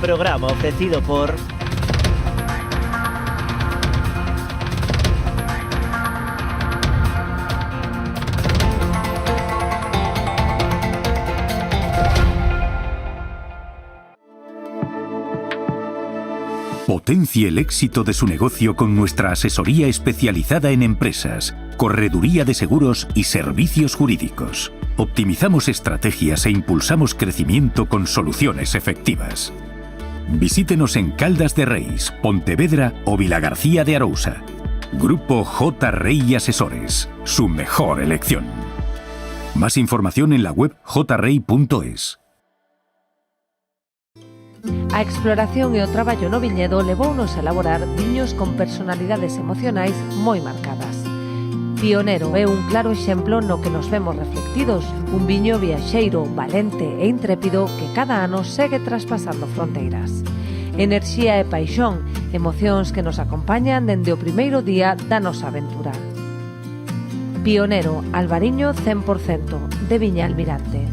programa ofrecido por... Potencie el éxito de su negocio con nuestra asesoría especializada en empresas, correduría de seguros y servicios jurídicos. Optimizamos estrategias e impulsamos crecimiento con soluciones efectivas. Visítenos en Caldas de Reis, Pontevedra o Vilagarcía de Arousa. Grupo J. Rey Asesores, su mejor elección. Más información en la web jrey.es. A exploración e o traballo no viñedo levounos a elaborar viños con personalidades emocionais moi marcadas. Pionero é un claro exemplo no que nos vemos reflectidos, un viño viaxeiro, valente e intrépido que cada ano segue traspasando fronteiras. Enerxía e paixón, emocións que nos acompañan dende o primeiro día da nosa aventura. Pionero, Albariño 100%, de Viña Almirante.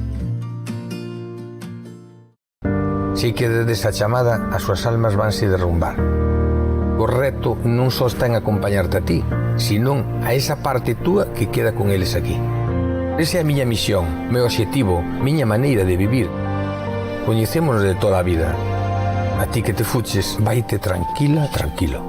Si quedes a chamada, as súas almas vanse derrumbar. O reto non só está en acompañarte a ti, senón a esa parte túa que queda con eles aquí. Esa é a miña misión, meu obxectivo, miña maneira de vivir. Coñecémonos de toda a vida. A ti que te fuches, vaite tranquila, tranquilo.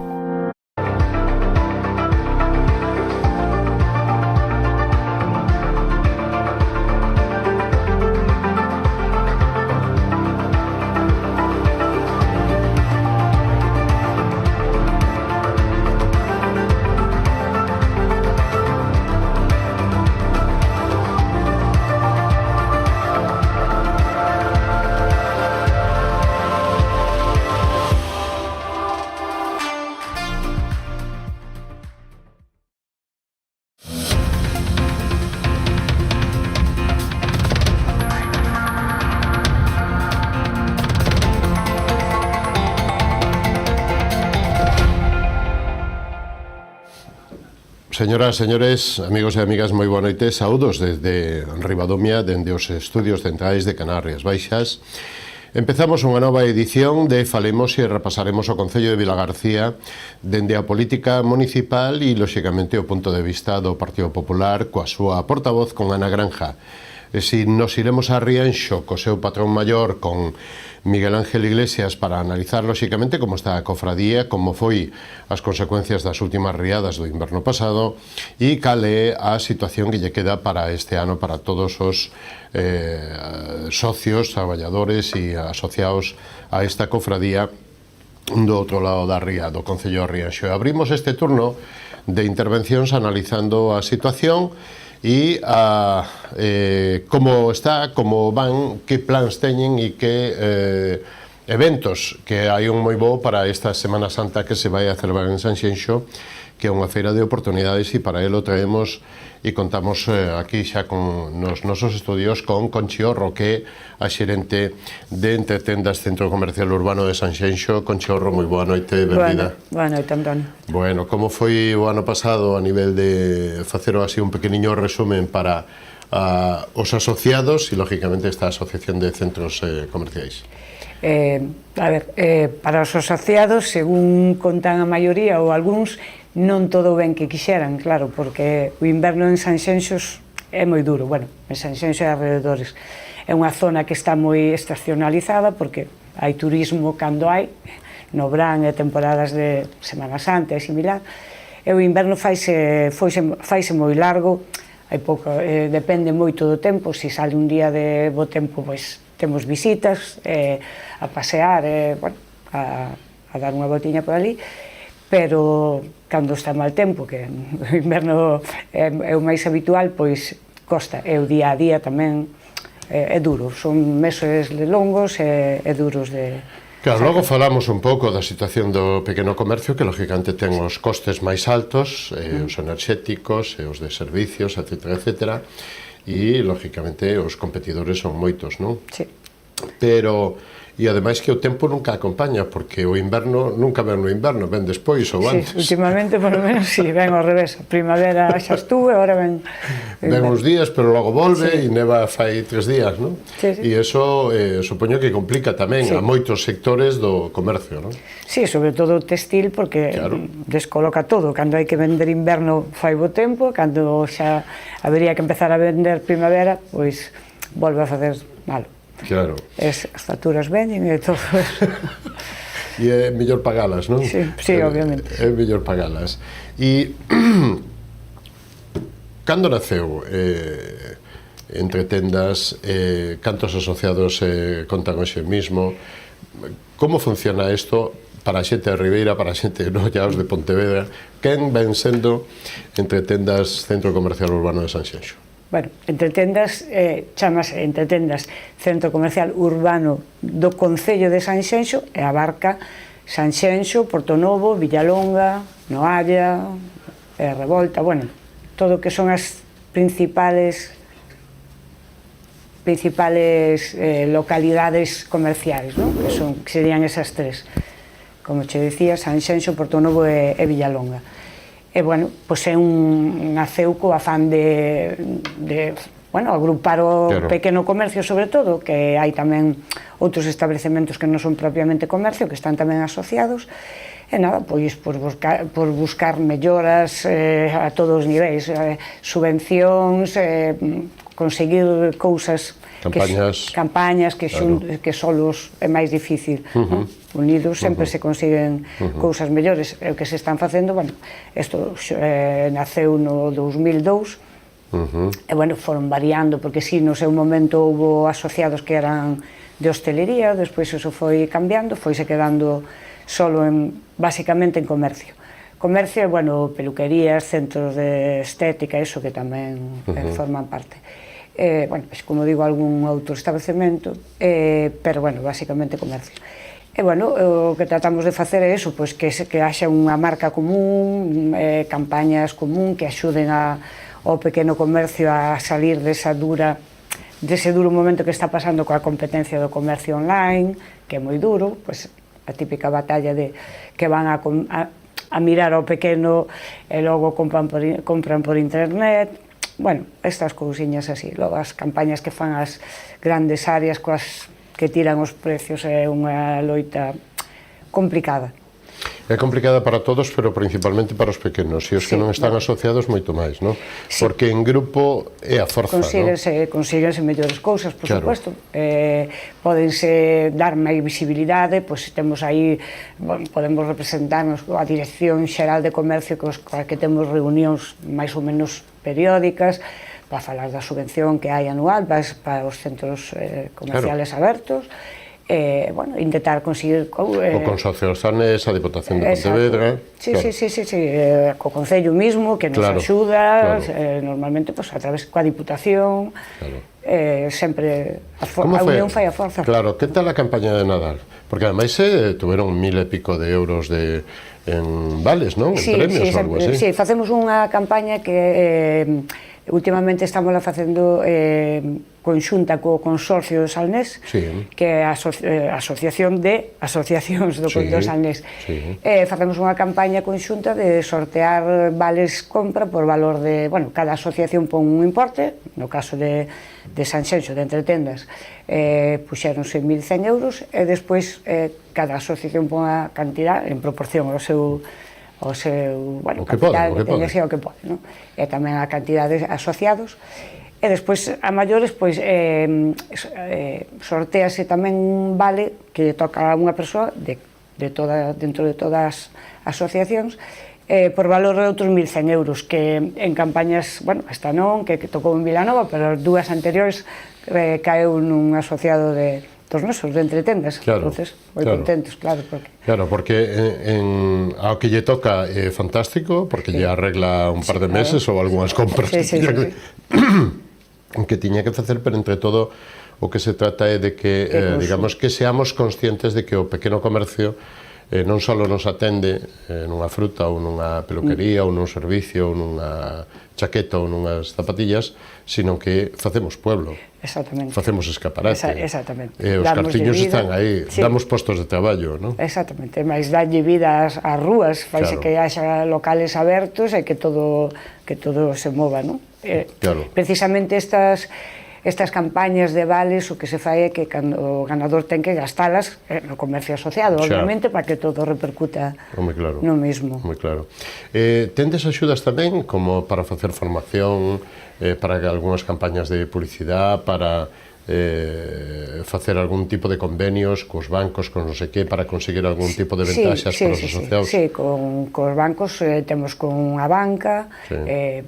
Señoras, señores, amigos e amigas, moi boa noite. Saúdos desde Ribadomia, dende os estudios centrais de Canarias Baixas. Empezamos unha nova edición de Falemos e repasaremos o Concello de Vilagarcía dende a política municipal e, lóxicamente, o punto de vista do Partido Popular coa súa portavoz, con Ana Granja. E se nos iremos a Rianxo co seu patrón maior, con Miguel Ángel Iglesias, para analizar, lóxicamente, como está a cofradía, como foi as consecuencias das últimas riadas do inverno pasado e cal é a situación que lle queda para este ano para todos os socios, traballadores e asociados a esta cofradía do outro lado da ría, do Concello de Rianxo. Abrimos este turno de intervencións analizando a situación e como está, como van, que plans teñen e que eventos, que hai un moi bo para esta Semana Santa que se vai a celebrar en Sanxenxo, que é unha feira de oportunidades, e para elo traemos e contamos aquí xa con nos nosos estudios con Conchiorro, que é a xerente de Entretendas Centro Comercial Urbano de Sanxenxo. Conchiorro, moi boa noite, benvida. Boa noite, Antonio. Bueno, como foi o ano pasado a nivel de facer así un pequeniño resumen para os asociados e, lógicamente, esta asociación de centros comerciais? Para os asociados, según contan a maioría ou algúns, non todo ben que quixeran, claro, porque o inverno en Sanxenxo é moi duro. Bueno, en Sanxenxo e alrededores é unha zona que está moi estacionalizada, porque hai turismo cando hai, no verán e temporadas de Semana Santa e similar, e o inverno faise moi largo, hai pouco, depende moito do tempo. Se sale un día de bo tempo, pois temos visitas a pasear, bueno, a dar unha voltiña por ali, pero cando está mal tempo, que o inverno é o máis habitual, pois costa, e o día a día tamén é duro, son meses longos e duros de... Claro, logo falamos un pouco da situación do pequeno comercio, que lógicamente ten os costes máis altos, os enerxéticos e os de servicios, etcétera, etcétera, e lógicamente os competidores son moitos, non? Sí. Pero e ademais que o tempo nunca acompaña, porque o inverno nunca ven no inverno, ven despois ou antes. Sí, últimamente, por lo menos, sí, ven ao revés. A primavera xa estuve, agora ven... Ven uns días, pero logo volve e neva fai 3 días, non? Sí, sí. E iso supoño que complica tamén a moitos sectores do comercio, non? Sí, sobre todo o textil, porque descoloca todo. Cando hai que vender inverno fai bo tempo, cando xa habería que empezar a vender primavera, pois volve a facer malo. Claro. As facturas veñen e todo eso. E é mellor pagalas, non? Sí, obviamente. É mellor pagalas. E cando naceu Entre Tendas, cantos asociados contan hoxe mismo? Como funciona isto para a xente de Ribeira, para a xente de Nollaos, de Pontevedra? Quen ven sendo Entre Tendas Centro Comercial Urbano de Sanxenxo? Bueno, Entre Tendas, chamase Entre Tendas Centro Comercial Urbano do Concello de Sanxenxo e abarca Sanxenxo, Portonovo, Villalonga, Noalla, Revolta, bueno, todo o que son as principales localidades comerciais, ¿no? Que serían esas tres, como che dicía, Sanxenxo, Portonovo e Villalonga. E, bueno, pois é naceu co afán de agrupar o pequeno comercio, sobre todo, que hai tamén outros establecementos que non son propiamente comercio, que están tamén asociados, e nada, pois por buscar melloras a todos os niveis, subvencións, conseguir cousas, campañas que solos é máis difícil. Unidos sempre se consiguen cousas mellores. O que se están facendo, bueno, isto naceu no 2002, e, bueno, foron variando, porque si no seu momento houve asociados que eran de hostelería, despois eso foi cambiando, foise quedando solo basicamente en comercio. Comercio, bueno, peluquerías, centros de estética, eso que tamén forman parte. Bueno, pues, como digo, algún outro establecemento, pero, bueno, basicamente comercio. E, bueno, o que tratamos de facer é eso, pois que haxa unha marca común, campañas común que axuden ao pequeno comercio a salir dese duro momento que está pasando coa competencia do comercio online, que é moi duro, pois a típica batalla de que van a mirar ao pequeno e logo compran por internet. Bueno, estas cousiñas así. Logo as campañas que fan as grandes áreas coas que tiran os precios é unha loita complicada. É complicada para todos, pero principalmente para os pequenos, e os que non están asociados moito máis, non? Porque en grupo é a forza, non? Consíguense mellores cousas, por suposto. Pódense dar máis visibilidade, pois temos aí, podemos representarnos a Dirección Xeral de Comercio, coa que temos reunións máis ou menos periódicas, para falar da subvención que hai anual para os centros comerciales abertos, bueno, intentar conseguir... O Consorcio Orzanes, a Diputación de Pontevedra... Sí, co Concello mismo, que nos axuda, normalmente, a través coa Diputación, sempre a unión fai a forza. Claro, que tal a campaña de Nadal? Porque ademais tuveron 1000 e pico de euros en vales, non? En premios ou algo así. Sí, facemos unha campaña que últimamente estamos facendo conxunta co Consorcio do Salnés, que é a Asociación de Asociacións do Salnés. Facemos unha campaña conxunta de sortear vales compra por valor de, bueno, cada asociación pon un importe, no caso de Sanxenxo, de Entre Tendas, puxéronse 1.100 euros, e despois cada asociación pon a cantidad en proporción ao seu bueno, capital, o que pode, non? E tamén a cantidade de asociados. E despois, a maiores, pois, sortease tamén un vale que toca a unha persoa dentro de todas as asociacións, por valor de outros 1.100 euros, que en campañas, bueno, esta non, que tocou en Vilanova, pero as dúas anteriores caeu nun asociado dos nosos, de Entre Tendas. Entonces, moi contentos, claro. Claro, porque ao que lle toca é fantástico, porque lle arregla un par de meses ou algunhas compras que tiña que facer, pero entre todo o que se trata é de que, digamos, que seamos conscientes de que o pequeno comercio non só nos atende nunha fruta ou nunha peluquería ou nun servicio ou nunha chaqueta ou nunhas zapatillas, sino que facemos pueblo. Exactamente. Facemos escaparate. Exactamente. Os cartiños están aí, damos postos de traballo, non? Exactamente, máis dalle vida ás rúas, faise que haxa locales abertos e que todo se mova, non? Precisamente estas campañas de vales o que se fai é que cando o ganador ten que gastalas no comercio asociado, obviamente, para que todo repercuta no mesmo. Moi claro. Tendes axudas tamén, como para facer formación, para algunhas campañas de publicidade, para facer algún tipo de convenios cos bancos, con non sei que, para conseguir algún tipo de ventaxas para os asociados? Sí, cos bancos temos con a banca, que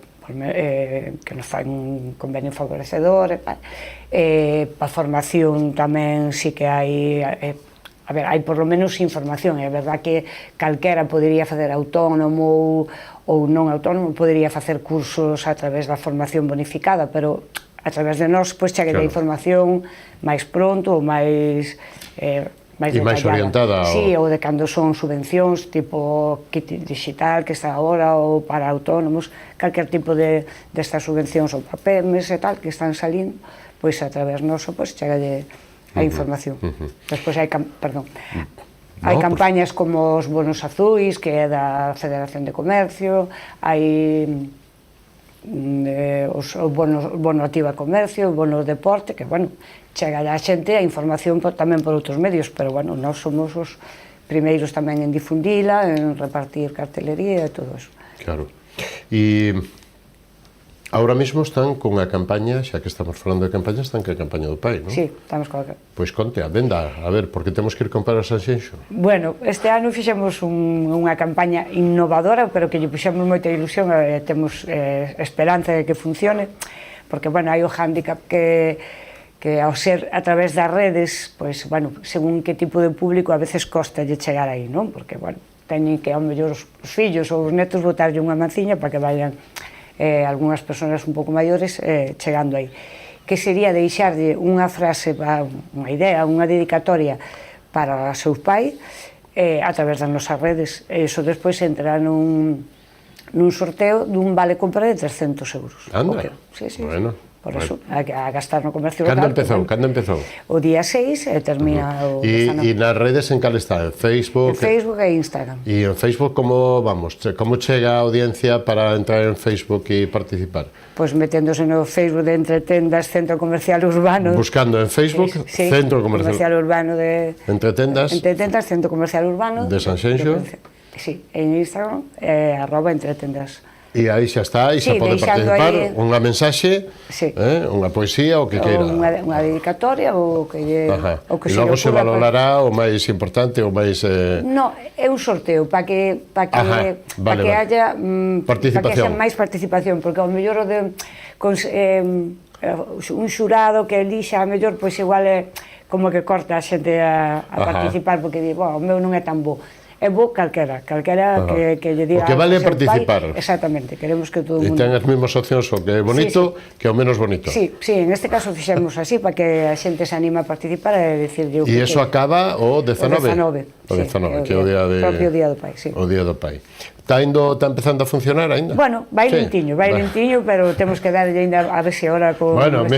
nos fai un convenio favorecedor, para formación tamén sí que hai, a ver, hai por lo menos información, é verdad que calquera podería facer autónomo ou non autónomo, podería facer cursos a través da formación bonificada, pero a través de nós, pois, chega a información máis pronto ou máis máis orientada. Sí, ou de cando son subvencións, tipo kit digital que está agora, ou para autónomos, calquer tipo destas subvencións ou para PEMES e tal, que están salindo, pois a través noso, pois, chega a información. Despois hai, hai campañas como os bonos azuis, que é da Federación de Comercio, hai os bono activa comercio, o bono deporte, que, bueno, chega a xente a información tamén por outros medios, pero, bueno, nós somos os primeiros tamén en difundila, en repartir cartelería e todo eso. Claro. E ahora mesmo están con a campaña, xa que estamos falando de campaña, están con a campaña do pai, non? Sí, estamos con a... Pois conte, adenda, a ver, por que temos que ir comprar a Sanxenxo? Bueno, este ano fixemos unha campaña innovadora, pero que lle puxemos moita ilusión e temos esperanza de que funcione, porque, bueno, hai o hándicap que ao ser a través das redes, pois, bueno, según que tipo de público a veces costa de chegar aí, non? Porque, bueno, teñen que, ao mellor, os fillos ou os netos botarlle unha manciña para que vayan algunhas persoas un pouco maiores chegando aí, que sería deixarlle unha frase, unha idea, unha dedicatoria para o seu pai a través das nosas redes, e iso despois entra nun sorteo dun vale compra de 300 euros. Anda, sí, bueno. Por eso, a gastar no comercio local. Cando empezou? O día 6 e termina o... E nas redes en cal está? En Facebook? En Facebook e Instagram. E en Facebook como chega a audiencia para entrar en Facebook e participar? Pois meténdose no Facebook de Entretendas Centro Comercial Urbano. Buscando en Facebook Centro Comercial Urbano de... Entretendas Centro Comercial Urbano de Sanxenxo. Sí, en Instagram @entretendas. E aí xa está, e xa pode participar, unha mensaxe, unha poesía, o que queira. Unha dedicatoria, o que se lle ocurra. E logo se valorará o máis importante, o máis... No, é un sorteo, para que haya máis participación, porque ao mellor un xurado que elixa, ao mellor, pois igual é como que corta a xente a participar, porque di, o meu non é tan bo. É bo calquera que lle diga... O que vale é participar. Exactamente, queremos que todo o mundo... E ten as mesmas opcións, o que é bonito, que o menos bonito. Sí, en este caso fixemos así, para que a xente se anime a participar e dicirlle... E iso acaba o 19? O 19, que é o día de... propio Día do Pai, sí. O Día do Pai. Está empezando a funcionar ainda? Bueno, vai lentiño, pero temos que darlle ainda a ver se ahora con... Bueno,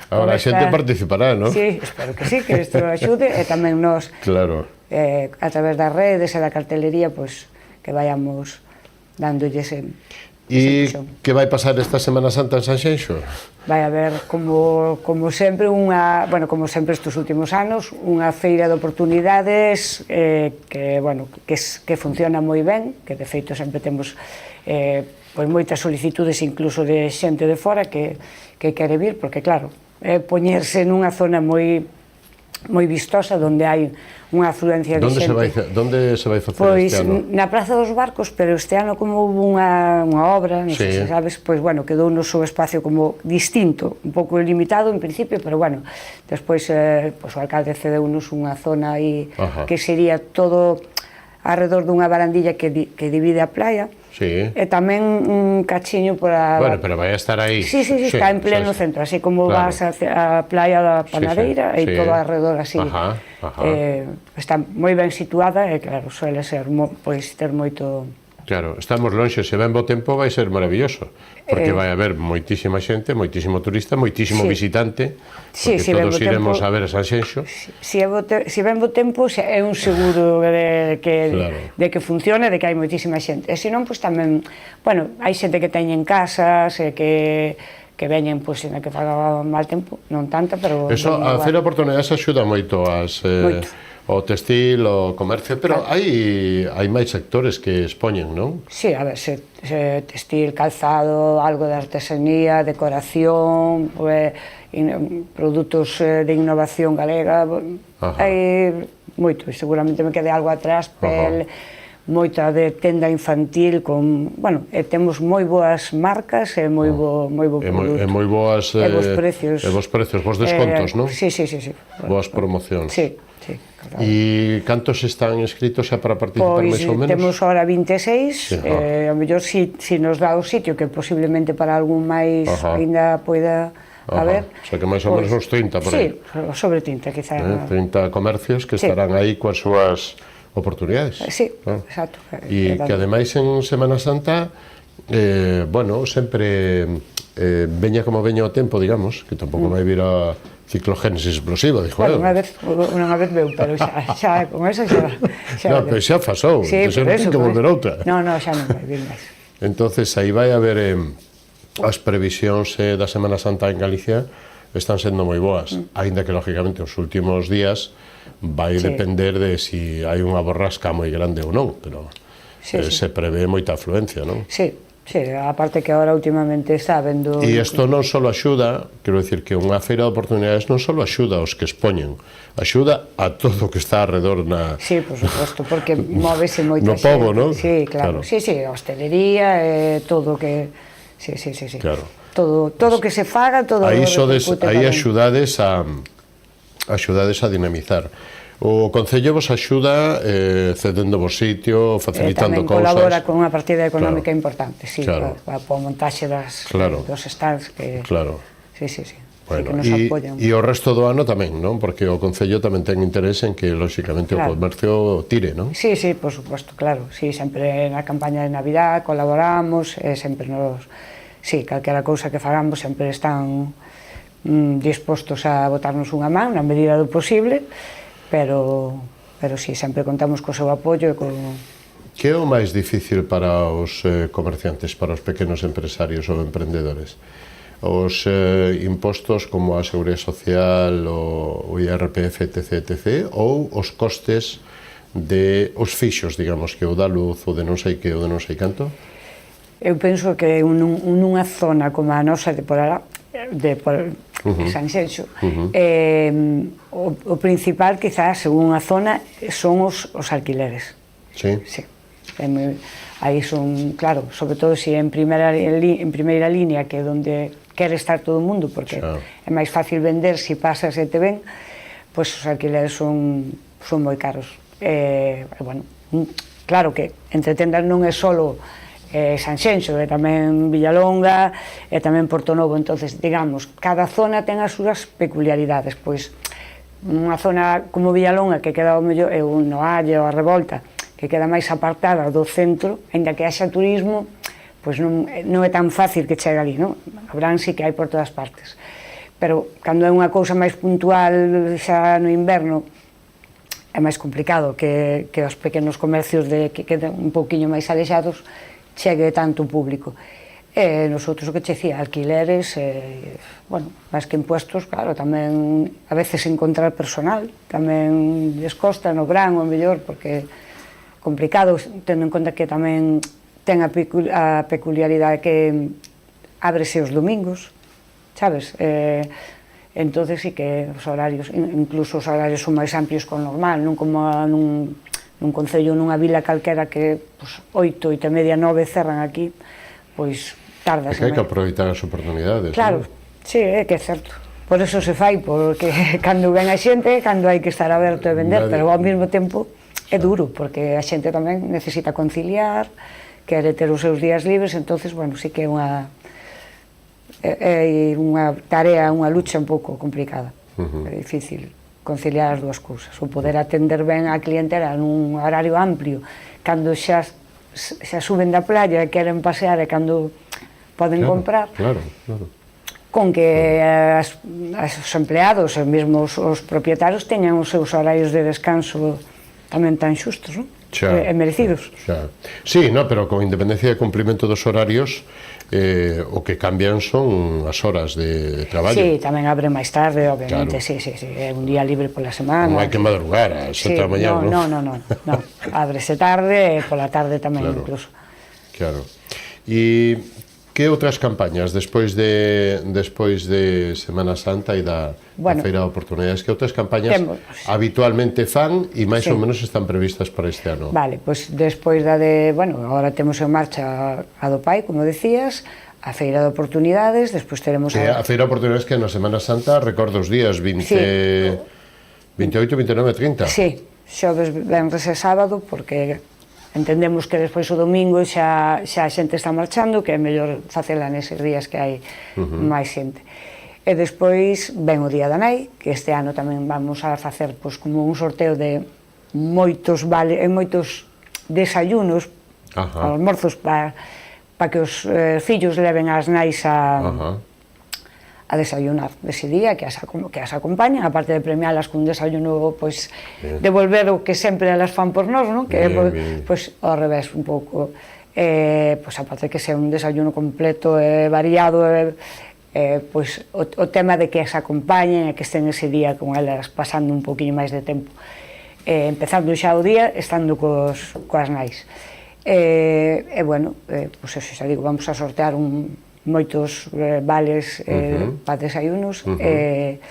agora a xente participará, non? Sí, espero que sí, que isto axude, e tamén nos... Claro. A través das redes e da cartelería, pois, que vayamos dándolle ese E que vai pasar esta Semana Santa en Sanxenxo? Vai haber, como sempre, como sempre estes últimos anos, unha feira de oportunidades que funciona moi ben, que de feito sempre temos moitas solicitudes incluso de xente de fora que quere vir, porque claro, poñerse nunha zona moi vistosa, onde hai unha afluencia de xente. Onde se vai facer este ano? Pois na Praza dos Barcos, pero este ano como houve unha obra, non sei se sabes, pois quedou no seu espacio como distinto, un pouco limitado en principio, pero despois o alcalde cedeunos unha zona aí que sería todo arredor dunha barandilla que divide a playa, Sí. E tamén un cachiño por a... Bueno, pero vai a estar aí. Sí, está en pleno centro, así como vas a Playa da Panadeira e todo alrededor así. Está moi ben situada e claro, suele ser, pois ter moito... Claro, estamos lonxe, se ven bo tempo vai ser maravilloso, porque vai haber moitísima xente, moitísimo turista, moitísimo visitante, porque todos iremos a ver a Sanxenxo. Se ven bo tempo, é un seguro de que funcione, de que hai moitísima xente. E senón, pois tamén, bueno, hai xente que teñen casas, que veñen, pois, que faga mal tempo, non tanta, pero... Eso, a Feira Oportunidades axuda moito o textil, o comercio, pero hai máis sectores que expoñen, non? Sí, a ver, textil, calzado, algo de artesanía, decoración, produtos de innovación galega, hai moito, seguramente me quede algo atrás, pel, moita de tenda infantil, bueno, temos moi boas marcas e moi bo produto. E moi boas... E bons precios. E bons precios, bons descontos, non? Sí. Boas promocións. Sí. E cantos están inscritos xa para participar máis ou menos? Temos ahora 26, a mellor si nos dá o sitio, que posiblemente para algún máis ainda poida haber. O sea que máis ou menos uns 30 por aí. Sí, sobre 30 quizá. 30 comercios que estarán aí coas súas oportunidades. Sí, exacto. E que ademais en Semana Santa, bueno, sempre veña como veña o tempo, digamos, que tampouco vai vir a ciclogénesis explosiva, dixo eu. Unha vez veu, pero xa con esa xa... Non, pero xa pasou, sí, non ten que volver outra. Non, xa non vai vir máis. Entonces, aí vai haber as previsións da Semana Santa en Galicia están sendo moi boas, aínda que, lógicamente, os últimos días vai depender de si hai unha borrasca moi grande ou non, pero se prevé moita afluencia, non? Sí, aparte que agora últimamente está vendo... E isto non só axuda, quero dicir que unha feira de oportunidades non só axuda aos que expoñen, axuda a todo o que está alrededor na... Sí, por suposto, porque móvese moita xente. No pobo, non? Sí, claro. Sí, hostelería, todo que... Sí. Claro. Todo que se faga, todo... Aí axudades a dinamizar. O Concello vos axuda cedendo vos sitio, facilitando cousas. Tamén colabora con unha partida económica importante, sí, para a montaxe dos stands que... Claro. Sí. Bueno, que nos apoyan. E o resto do ano tamén, non? Porque o Concello tamén ten interés en que, lóxicamente, o comercio tire, non? Sí, por suposto, claro. Sí, sempre na campaña de Navidad colaboramos, sempre nos... Sí, calquera cousa que fagamos sempre están dispostos a botarnos unha man na medida do posible, pero sí, sempre contamos co seu apoio e co... Que é o máis difícil para os comerciantes, para os pequenos empresarios ou emprendedores? Os impostos como a Seguridade Social, o IRPF, etc., ou os costes os fixos, digamos, que o da luz, o de non sei que, o de non sei canto? Eu penso que nunha zona como a nosa de Sanxenxo, o principal, quizás, según a zona, son os alquileres. Sí? Sí. Aí son, claro, sobre todo se en primeira línea, que é onde quere estar todo o mundo, porque é máis fácil vender se pasas e te ven, pois os alquileres son moi caros. Bueno, claro que entre tendas non é solo Sanxenxo, e tamén Villalonga, e tamén Portonovo, entonces, digamos, cada zona ten as súas peculiaridades, pois unha zona como Villalonga, que queda o mellor, é o Noalle ou a Revolta, que queda máis apartada do centro, aínda que haxa turismo, pois non é tan fácil que chegue ali, non? Habrán sí que hai por todas partes, pero cando é unha cousa máis puntual xa no inverno, é máis complicado que os pequenos comercios que quedan un pouquiño máis alexados chegue tanto público. E nosotros, o que che dicía, alquileres, bueno, máis que impuestos, claro, tamén a veces encontrar personal, tamén descosta no verán, o mellor, porque é complicado, tendo en conta que tamén ten a peculiaridade que ábrese os domingos, sabes? Entonces sí que os horarios, incluso os horarios son máis amplios que o normal, non como nun concello, nunha vila calquera que 8, 8:30, 9 cerran aquí, pois tardas. É que hai que aproveitar as oportunidades. Claro, sí, é que é certo. Por eso se fai, porque cando ven a xente, cando hai que estar aberto e vender, pero ao mesmo tempo é duro, porque a xente tamén necesita conciliar, quere ter os seus días libres, entonces, bueno, sí que é unha tarea, unha lucha un pouco complicada. É difícil conciliar as dúas cousas, o poder atender ben a clientela nun horario amplio, cando xa suben da playa e queren pasear e cando poden comprar, con que os empleados e mesmo os propietarios teñan os seus horarios de descanso tamén tan xustos, non? E merecidos. Sí, no, pero con independencia de cumprimento dos horarios, o que cambian son as horas de traballo. Sí, tamén abre máis tarde, obviamente, sí, é un día libre pola semana. Non hai que madrugar a 7 da mañá, non? Non, ábrese tarde e pola tarde tamén, incluso. Claro. E que outras campañas despois de Semana Santa e da Feira de Oportunidades, que outras campañas habitualmente fan e máis ou menos están previstas para este ano? Vale, pois despois da de, bueno, agora temos en marcha a do Pai, como decías, a Feira de Oportunidades, despois teremos a Feira de Oportunidades que na Semana Santa recordo os días 28, 29 e 30. Sí, xoves, venres e sábado, porque entendemos que despois o domingo xa a xente está marchando, que é mellor facela neses días que hai máis xente. E despois ven o Día da Nai, que este ano tamén vamos a facer como un sorteo de moitos desayunos, almorzos para que os fillos leven as nais a desayunar dese día, que as acompañan, aparte de premialas con un desayuno, pois, devolver o que sempre elas fan por nós, non? Que é, pois, ao revés, un pouco, pois, aparte que sea un desayuno completo e variado, pois, o tema de que as acompañen e que estén ese día con elas pasando un poquinho máis de tempo, empezando xa o día, estando coas nais. E, bueno, pois, eso xa digo, vamos a sortear moitos vales para desayunos, e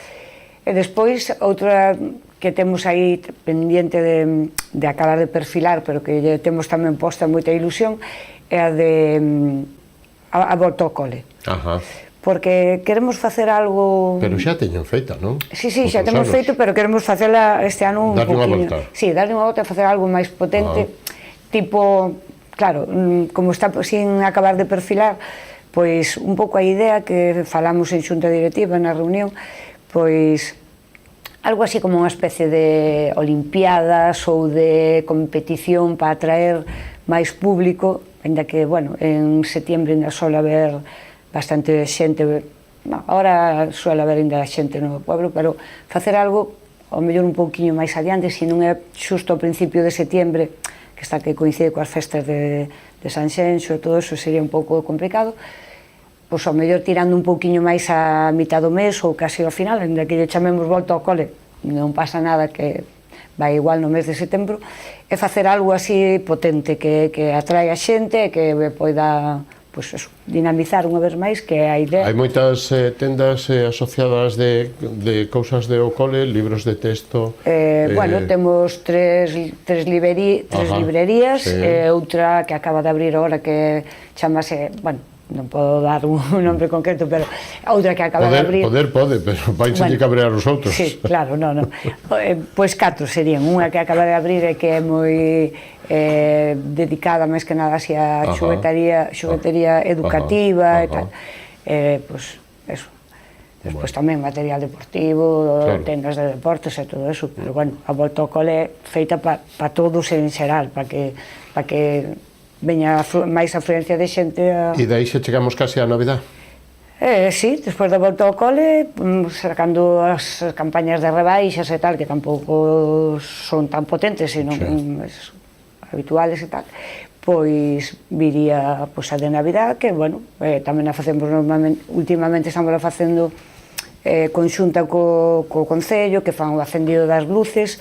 despois outra que temos aí pendiente de acabar de perfilar, pero que temos tamén posta moita ilusión, é a de a volta ao cole. Porque queremos facer algo... Pero xa teñen feita, non? Sí, xa temos feito, pero queremos facela este ano un poquinho. Sí, darle unha volta e facer algo máis potente, tipo, claro, como está sin acabar de perfilar, pois un pouco a idea que falamos en xunta directiva na reunión, pois algo así como unha especie de olimpiadas ou de competición para atraer máis público, ainda que, bueno, en setiembre ainda suele haber bastante xente, ahora suele haber ainda xente no pueblo, pero facer algo ao mellor un pouquiño máis adiante, se non é xusto ao principio de setiembre, que está que coincide coas festas de Sanxenxo e todo eso, sería un pouco complicado, pois ao mellor tirando un pouquiño máis a mitad do mes ou casi ao final, ainda que lle chamemos volta ao cole, non pasa nada, que vai igual no mes de setembro, é facer algo así potente, que atrae a xente e que poida, pois eso, dinamizar unha vez máis, que é a idea. Hai moitas tendas asociadas de cousas de o cole, libros de texto... Bueno, temos tres librerías, e outra que acaba de abrir agora que chamase, bueno, non podo dar un nombre concreto, pero outra que acaba de abrir... Pode, pero vai que cabrear os outros. Sí, claro, non. Pois 4 serían, unha que acaba de abrir e que é moi dedicada máis que nada así a xoguetería educativa e tal. Pois, eso. Despois tamén material deportivo, tendas de deportes e todo eso, pero, bueno, a volta ao cole feita para todos en xeral, para que veña máis afluencia de xente. E dai xa chegamos casi á Navidad? Sí, despois da volta ao cole, sacando as campañas de rebaixas e tal, que tampouco son tan potentes, sino habituales e tal, pois viría a de Navidad, que, bueno, tamén a facemos normalmente, últimamente estamos a facendo conxunta co Concello, que fan o acendido das luces,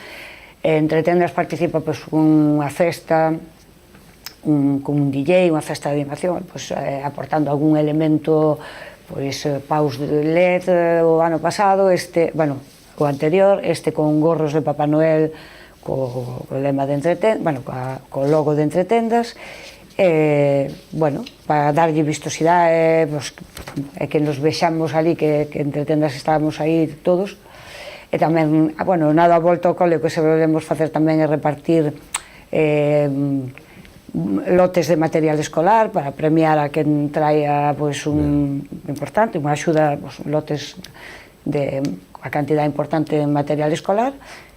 entre tendas participa unha festa, con un DJ, unha festa de animación, aportando algún elemento, paus de LED o ano pasado, o anterior, con gorros de Papá Noel, co lema de entretendas, co logo de entretendas, para darlle vistosidade, e que nos vexamos ali, que entretendas estábamos aí todos, e tamén, nada a volta ao cole, que se volvemos facer tamén é repartir lotes de material escolar para premiar a quen traia pois, importante, unha axuda, pois, lotes de a cantidad importante de material escolar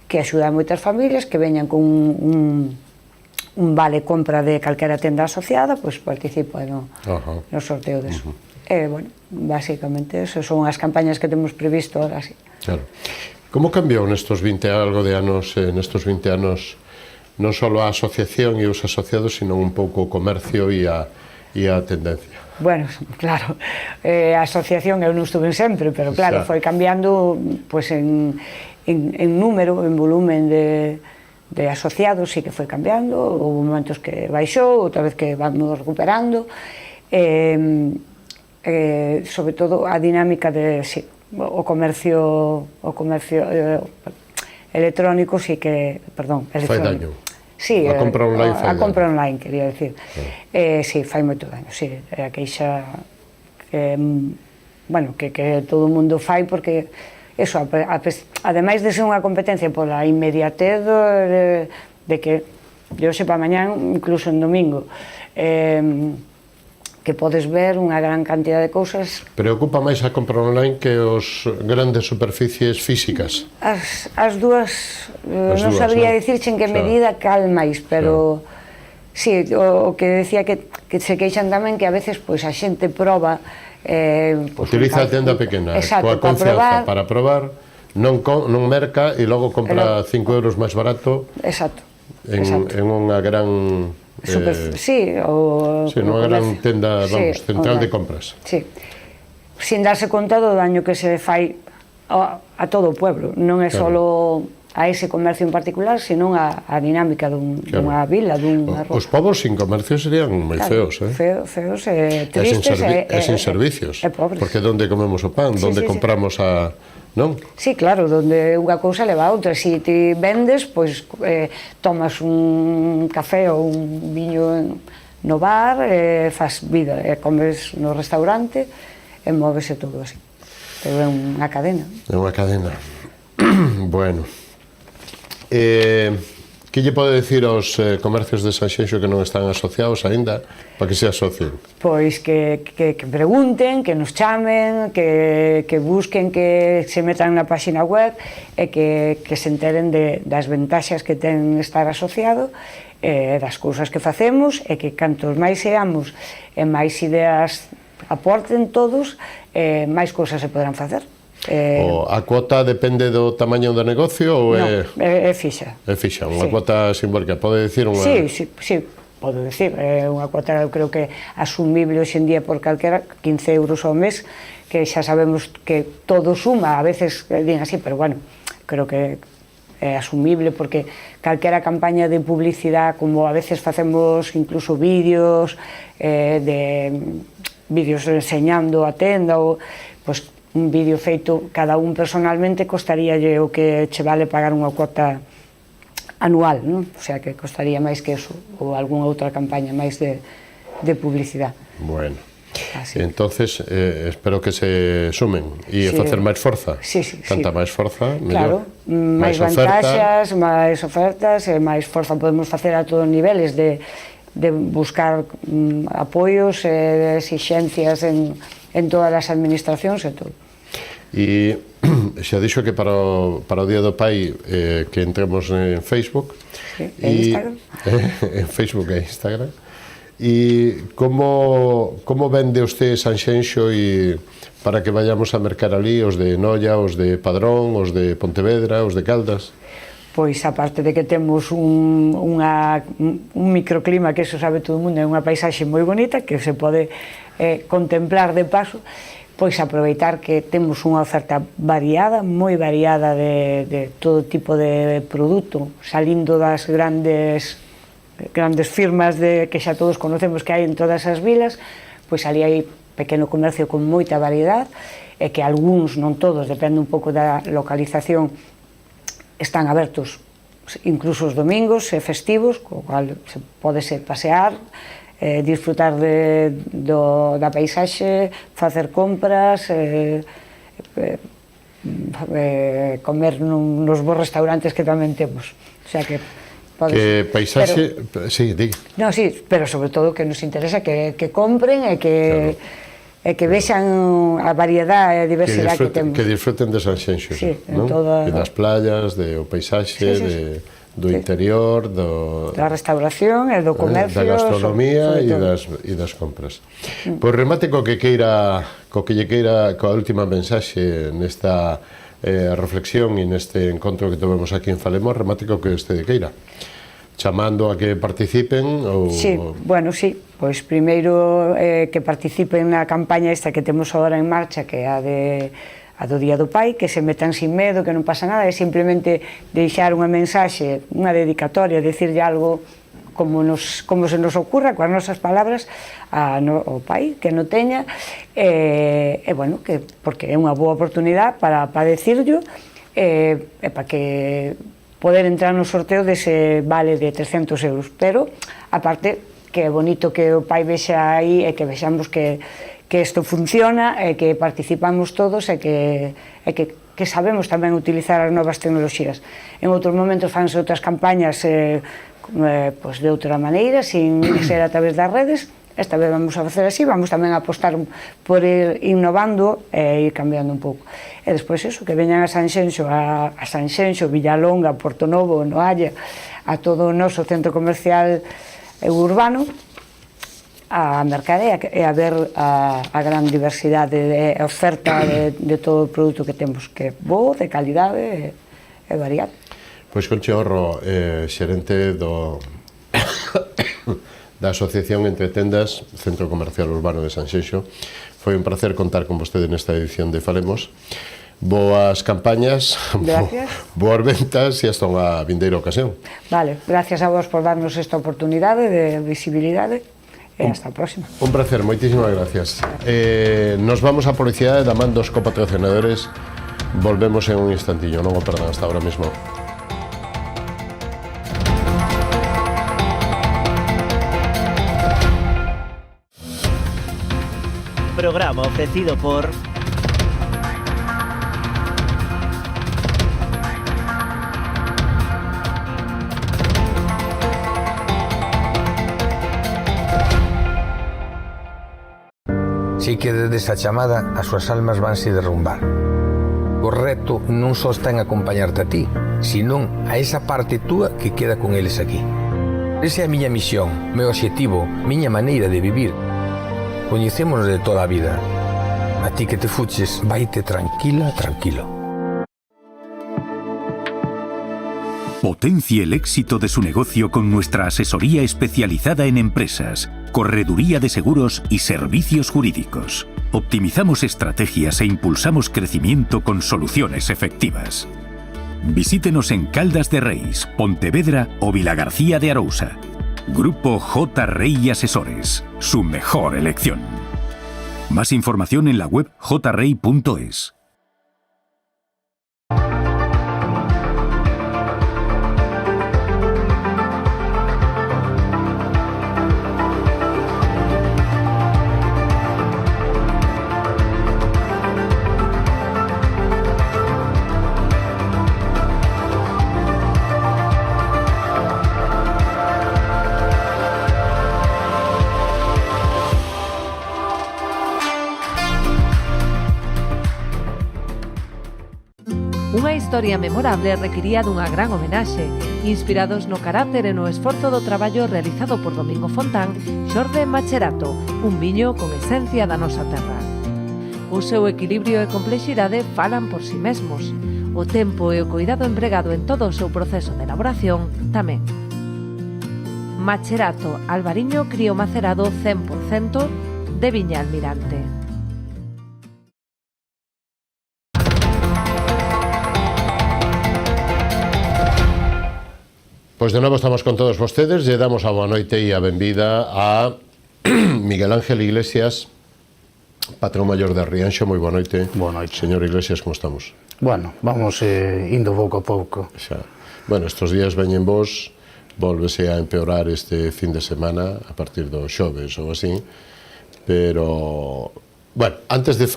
que axuda a moitas familias que veñan con un vale compra de calquera tenda asociada, pois participa no sorteo deso. Bueno, basicamente, eso son as campañas que temos previsto ahora, sí. Claro. Como cambiou nestos 20 algo de anos, nestos 20 anos, non só a asociación e os asociados, sino un pouco o comercio e a tendencia? Bueno, claro, a asociación eu non estuve sempre, pero claro, foi cambiando pois, en número, en volumen de asociados, sí que foi cambiando, houve momentos que baixou, outra vez que vamos recuperando, sobre todo a dinámica de o comercio electrónico, sí que, perdón, fai daño. Sí, a compra online fai daño. A compra online, quería decir. Sí, fai moito daño, sí. A queixa bueno, que todo o mundo fai porque eso, ademais de ser unha competencia pola inmediatez de que de hoxe para mañán, incluso en domingo, que podes ver unha gran cantidad de cousas. Preocupa máis a compra online que os grandes superficies físicas? As dúas, non sabría dicirche en que medida cal máis, pero sí, o que decía que se queixan tamén que a veces pois a xente proba utiliza a tenda pequena coa confianza para probar, non merca e logo compra 5 euros máis barato en unha gran nunha gran tenda, vamos, central de compras. Sí, sin darse conta do daño que se fai a todo o pueblo, non é só a ese comercio en particular, senón a dinámica dunha vila, dunha Os povos sin comercio serían moi feos, feos e tristes e sin servicios, porque onde comemos o pan, onde compramos a... non? Sí, claro, donde unha cousa leva a outra. Se ti vendes, pois tomas un café ou un viño no bar, faz vida, comes no restaurante e móvese todo así. Pero é unha cadena. É unha cadena. Bueno. Que lle pode dicir aos comercios de Sanxenxo que non están asociados aínda para que se asocien? Pois que pregunten, que nos chamen, que busquen, que se metan na página web e que se enteren das ventaxas que ten estar asociado, das cousas que facemos e que cantos máis seamos e máis ideas aporten todos, máis cousas se poderán facer. A cuota depende do tamaño do negocio ou é fixa? É fixa, unha cuota simbólica, pode dicir unha... Sí, podo dicir, é unha cuota, eu creo que asumible hoxe en día por calquera, 15 euros ao mes, que xa sabemos que todo suma, a veces din así, pero bueno, creo que é asumible porque calquera campaña de publicidade, como a veces facemos incluso vídeos, vídeos enseñando a tenda, ou, pois, un vídeo feito cada un personalmente costaríalle o que che vale pagar unha cuota anual, non? O sea, que costaría máis que eso, ou algunha outra campaña máis de publicidade. Bueno, entonces espero que se sumen e facer máis forza. Tanta máis forza, mellor. Claro, máis vantaxas, máis ofertas, máis forza podemos facer a todos os niveles de buscar apoios e exixencias en todas as administracións e todo. E xa dixo que para o Día do Pai que entremos en Facebook e Instagram. En Facebook e Instagram. E como vende usted Sanxenxo para que vayamos a mercar ali os de Noia, os de Padrón, os de Pontevedra, os de Caldas? Pois, aparte de que temos un microclima, que eso sabe todo o mundo, é unha paisaxe moi bonita, que se pode contemplar de paso, pois aproveitar que temos unha oferta variada, moi variada de todo tipo de produto, salindo das grandes firmas que xa todos conocemos que hai en todas as vilas, pois ali hai pequeno comercio con moita variedade, e que algúns, non todos, depende un pouco da localización, están abertos incluso os domingos e festivos, co cual se podese pasear, disfrutar da paisaxe, facer compras, comer nos bons restaurantes que tamén temos. O sea que Que paisaxe... Sí, di. No, sí, pero sobre todo que nos interesa que compren e que vexan a variedade e a diversidade que temos. Que disfruten de Sanxenxo, sí, non? E das playas, do paisaxe, do interior, da restauración e do comercio, da gastronomía e das compras. Pois remate coa última mensaxe nesta reflexión e neste encontro que tovemos aquí en Falemos, remate co que este de queira. Chamando a que participen ou... Sí, bueno, sí, pois primeiro que participen na campaña esta que temos agora en marcha, que é a do Día do Pai, que se metan sin medo, que non pasa nada, é simplemente deixar unha mensaxe, unha dedicatoria, decirlle algo como se nos ocurra, coas nosas palabras, ao pai, que non teña, e bueno, porque é unha boa oportunidade para decirlo, e para que poder entrar no sorteo dese vale de 300 euros, pero, aparte, que é bonito que o pai vexa aí e que vexamos que isto funciona e que participamos todos e que sabemos tamén utilizar as novas tecnoloxías. En outros momentos fanse outras campañas de outra maneira, sin ser a través das redes. Esta vez vamos a facer así, vamos tamén a apostar por ir innovando e ir cambiando un pouco. E despois eso, que veñan a Sanxenxo, Villalonga, Portonovo, Noalla, a todo o noso centro comercial urbano, a mercadea e a ver a gran diversidade de oferta de todo o produto que temos, que é bo, de calidade e variado. Pois Conchi Horro, xerente da Asociación Entre Tendas, Centro Comercial Urbano de Sanxenxo, foi un placer contar con vostede nesta edición de Falemos. Boas campañas, boas ventas e hasta unha vindeira ocasión. Vale, gracias a vos por darnos esta oportunidade de visibilidade. E hasta a próxima. Un placer, moitísimas gracias. Nos vamos a publicidade da man dos copatrocinadores. Volvemos en un instantillo, non o perdan hasta ahora mismo. Programa ofrecido por... Si que desde esa chamada as súas almas vanse derrumbar. O reto non só está en acompañarte a ti, senón a esa parte túa que queda con eles aquí. Esa é a miña misión, meu obxectivo, miña maneira de vivir. Coñecémonos de toda a vida. A ti que te fuches, vaite tranquila, tranquilo. Potencie el éxito de su negocio con nuestra asesoría especializada en empresas, correduría de seguros y servicios jurídicos. Optimizamos estrategias e impulsamos crecimiento con soluciones efectivas. Visítenos en Caldas de Reis, Pontevedra o Vilagarcía de Arousa. Grupo J. Rey Asesores, su mejor elección. Más información en la web jrey.es. Unha historia memorable requiría dunha gran homenaxe, inspirados no carácter e no esforzo do traballo realizado por Domingo Fontán, xorde Macherato, un viño con esencia da nosa terra. O seu equilibrio e complexidade falan por si mesmos. O tempo e o cuidado empregado en todo o seu proceso de elaboración tamén. Macherato Albariño crío macerado 100% de Viña Almirante. Pois de novo estamos con todos vostedes. Lle damos a boa noite e a benvida a Miguel Ángel Iglesias, patrón maior de Rianxo. Moi boa noite. Boa noite. Señor Iglesias, como estamos? Bueno, vamos indo pouco a pouco. Xa. Bueno, estes días veñen vos, volvese a empeorar este fin de semana a partir do xoves ou así, pero bueno, antes de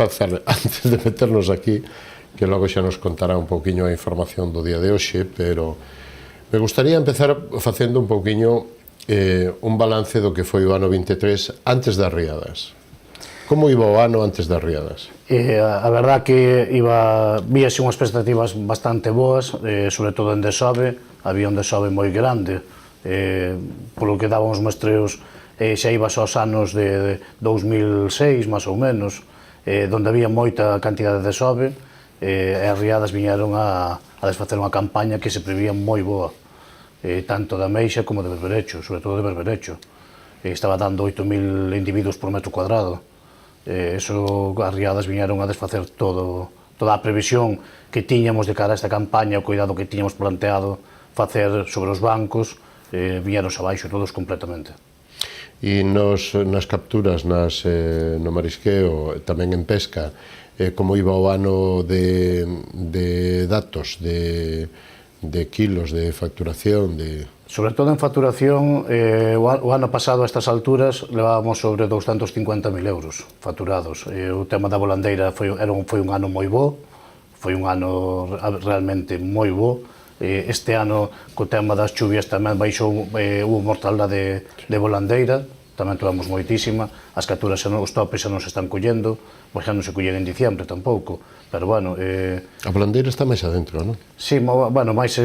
meternos aquí, que logo xa nos contará un pouquiño a información do día de hoxe, pero Me gustaría empezar facendo un pouquiño un balance do que foi o ano 23 antes das riadas. Como iba o ano antes das riadas? A verdad que víase unhas expectativas bastante boas, sobre todo en desove, había un desove moi grande, polo que daban os muestreos, xa ibas aos anos de 2006, máis ou menos, donde había moita cantidade de desove, e as riadas viñeron a desfacer unha campaña que se prevía moi boa, tanto da Meixa como de Berberecho, sobre todo de Berberecho. Estaba dando 8.000 individuos por metro cuadrado. Eso, as riadas viñeron a desfacer toda a previsión que tiñamos de cara a esta campaña, o cuidado que tiñamos planteado facer sobre os bancos, viñeron abaixo todos completamente. E nas capturas, no marisqueo, tamén en pesca, como iba o ano de datos, de kilos, de facturación, Sobre todo en facturación, o ano pasado a estas alturas levábamos sobre 250.000 euros facturados. O tema da volandeira foi un ano moi bo, foi un ano realmente moi bo. Este ano, co tema das chuvias, tamén baixou, hubo mortaldade de volandeira, tamén tuvemos moitísima. As capturas, os topes xa non se están collendo, pois xa non se collen en diciembre tampouco, pero bueno... A volandeira está máis adentro, non? Sí, bueno, máis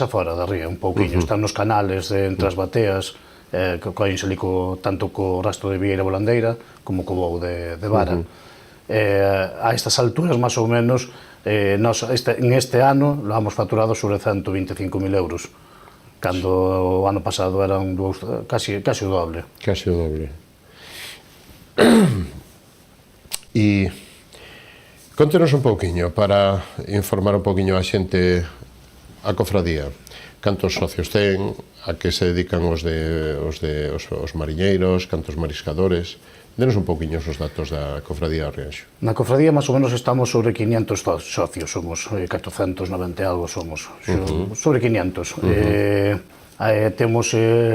afora da ría, un pouquiño. Están nos canales entre as bateas, que collense ali tanto co rastro de vieira volandeira como co voo de vara. A estas alturas, máis ou menos, en este ano lo hemos facturado sobre 125.000 euros, cando o ano pasado eran casi o doble. Casi o doble. E contenos un pouquiño, para informar un pouquiño a xente, a cofradía. Cantos socios ten, a que se dedican os mariñeiros, cantos mariscadores? Denos un pouquiño os datos da cofradía de Rianxo. Na cofradía, máis ou menos, estamos sobre 500 socios, somos 490 algo somos, sobre 500. Temos,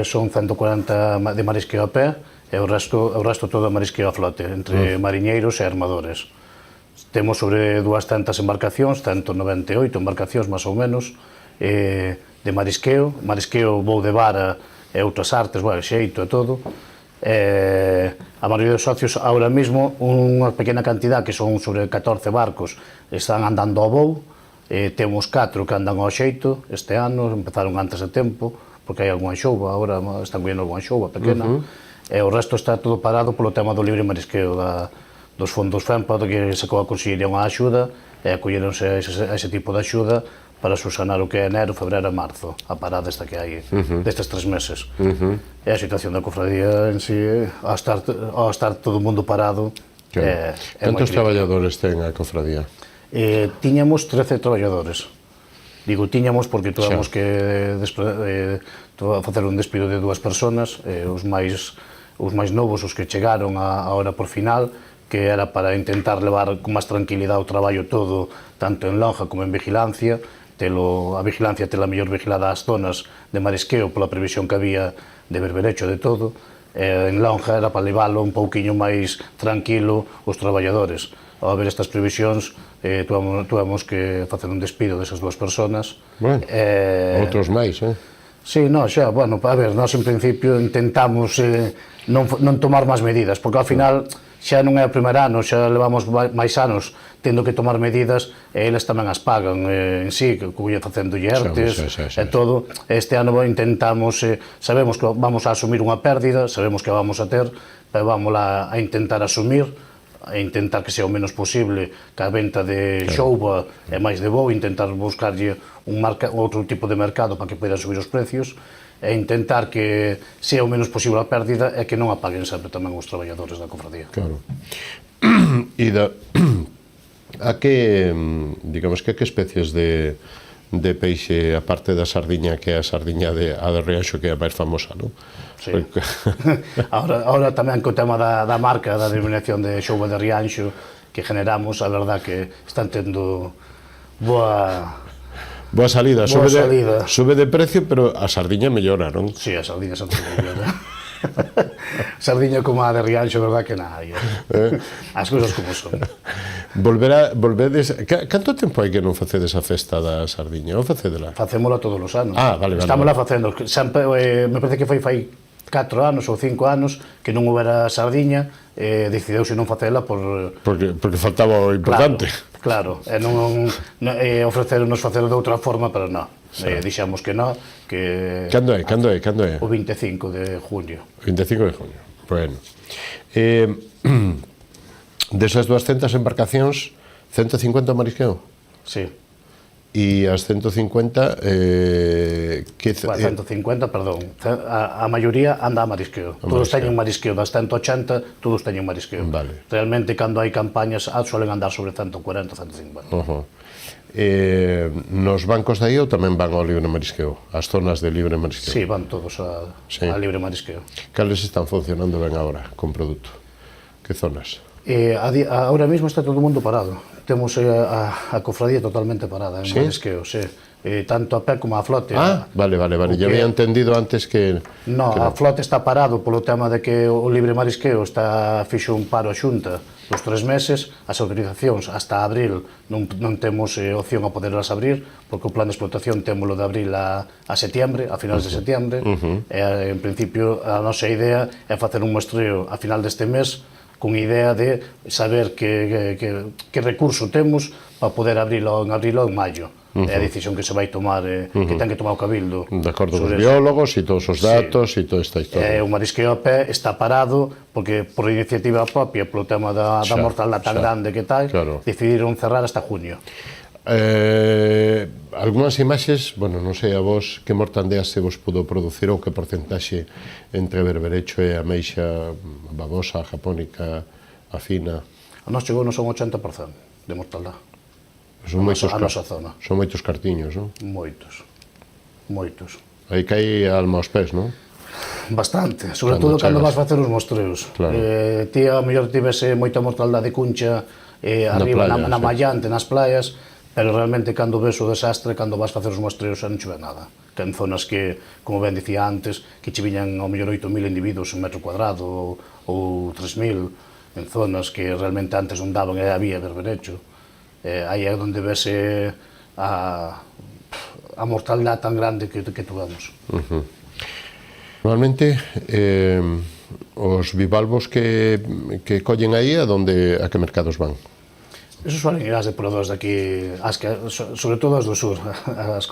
son 140 de marisqueo a pé, e o resto todo é marisqueo a flote, entre mariñeiros e armadores. Temos sobre 200 embarcacións, 198 embarcacións, máis ou menos, de marisqueo, voo de vara e outras artes, xeito e todo. A maioría dos socios, ahora mesmo, unha pequena cantidad, que son sobre 14 barcos, están andando ao voo. Temos 4 que andan ao xeito este ano, empezaron antes de tempo, porque hai algunha xouba, agora están collendo algunha xouba pequena. E o resto está todo parado polo tema do libre marisqueo dos fondos FEMPA, que se conseguiría unha axuda, e acolleronse a ese tipo de axuda para subsanar o que é enero, febrero e marzo, a parada esta que hai destes 3 meses. E a situación da cofradía en si, ao estar todo o mundo parado, é moi Cantos traballadores ten a cofradía? Tiñamos 13 traballadores. Digo tiñamos porque tuvemos que facer un despido de 2 personas, os máis novos, os que chegaron a hora por final, que era para intentar levar con máis tranquilidade o traballo todo, tanto en lonja como en vigilancia, a vigilancia tela mellor vigilada as zonas de marisqueo pola previsión que había de berberecho de todo, en lonja era para leválo un pouquiño máis tranquilo os traballadores. Ao ver estas previsións, tuvemos que facer un despido desas 2 personas. Bueno, outros máis, Sí, xa, bueno, a ver, nós en principio intentamos non tomar máis medidas, porque ao final xa non é o primer ano, xa levamos máis anos tendo que tomar medidas e eles tamén as pagan en sí, que facendo ERTES e todo. Este ano intentamos, sabemos que vamos a asumir unha pérdida, sabemos que vamos a ter, pero vamos a intentar asumir, a intentar que sea o menos posible que a venta de xouba e máis de voo, intentar buscarlle outro tipo de mercado para que poidan subir os precios e intentar que sea o menos posible a pérdida e que non a paguen sempre tamén os traballadores da cofradía. Claro. E a que, digamos, que especies de peixe, aparte da sardiña, que é a sardiña de Rianxo, que é a máis famosa, non? Sí. Ahora tamén co tema da marca, da denominación de xouba de Rianxo que generamos, a verdad que están tendo boa salida. Salida. Sube de precio, pero a sardiña mellora, non? Sí, a sardiña sempre mellora. Sardiña como a de Rianxo, verdad que nadie. As cousas como son. Volvedes... Canto tempo hai que non facedes a festa da sardiña? Ou facedela? Facémola todos os anos. Vale. Estámola facendo. Sempre, me parece que fai 4 anos ou 5 anos que non houbera sardiña, decidiuse non facela por... Porque faltaba o importante. Claro, ofreceronos facelo de outra forma, pero non. Dixemos que non, que... Cando é? O 25 de junio. 25 de junio. Bueno. Desas 200 embarcacións, 150 marisqueo? Sí. E as 150... 150, perdón. A maioría anda a marisqueo. Todos teñen marisqueo. Das 180, todos teñen marisqueo. Vale. Realmente, cando hai campañas, suelen andar sobre 140, 150. Nos bancos de aí ou tamén van ao libre marisqueo? As zonas de libre marisqueo? Sí, van todos a libre marisqueo. Cales están funcionando ben agora con produto? Que zonas? Ahora mismo está todo o mundo parado. Temos a cofradía totalmente parada en marisqueo, sí. Tanto a pé como a flote. Vale. Eu había entendido antes que... No, a flote está parado polo tema de que o libre marisqueo fixo un paro a Xunta dos 3 meses, as autorizacións hasta abril non temos opción a poderlas abrir, porque o plan de explotación témolo de abril a setembro, a finales de setembro, en principio a nosa idea é facer un muestreo a final deste mes con idea de saber que recurso temos para poder abrilo en abril ou en maio. É a decisión que se vai tomar, que ten que tomar o Cabildo. De acordo con os biólogos e todos os datos e toda esta historia. O marisqueo a pé está parado porque por iniciativa propia, polo tema da mortalidade tan grande que tal, decidiron cerrar hasta junio. Algúnas imaxes, non sei a vos que mortandea se vos pudo producir ou que porcentaxe entre berberecho e a meixa babosa, japónica, a fina. A nós chegou-nos un 80% de mortaldade. Son moitos cartiños, non? Moitos. Aí cae a alma aos pés, non? Bastante, sobre todo cando vas facer os mostreos. Ti a mellor tivese moita mortaldade cuncha arriba na mallante, nas playas, pero realmente cando ves o desastre, cando vas facer os mostreos non chove nada. Que en zonas que, como ben dicía antes, que che viñan ao mellor 8.000 individuos en metro cuadrado ou 3.000, en zonas que realmente antes non daban e había berberecho. Aí é onde vese a mortalidade tan grande que tuvemos. Normalmente, os bivalvos que collen aí, a que mercados van? Eso suelen ir as depuradoras de aquí, sobre todo as do sur. As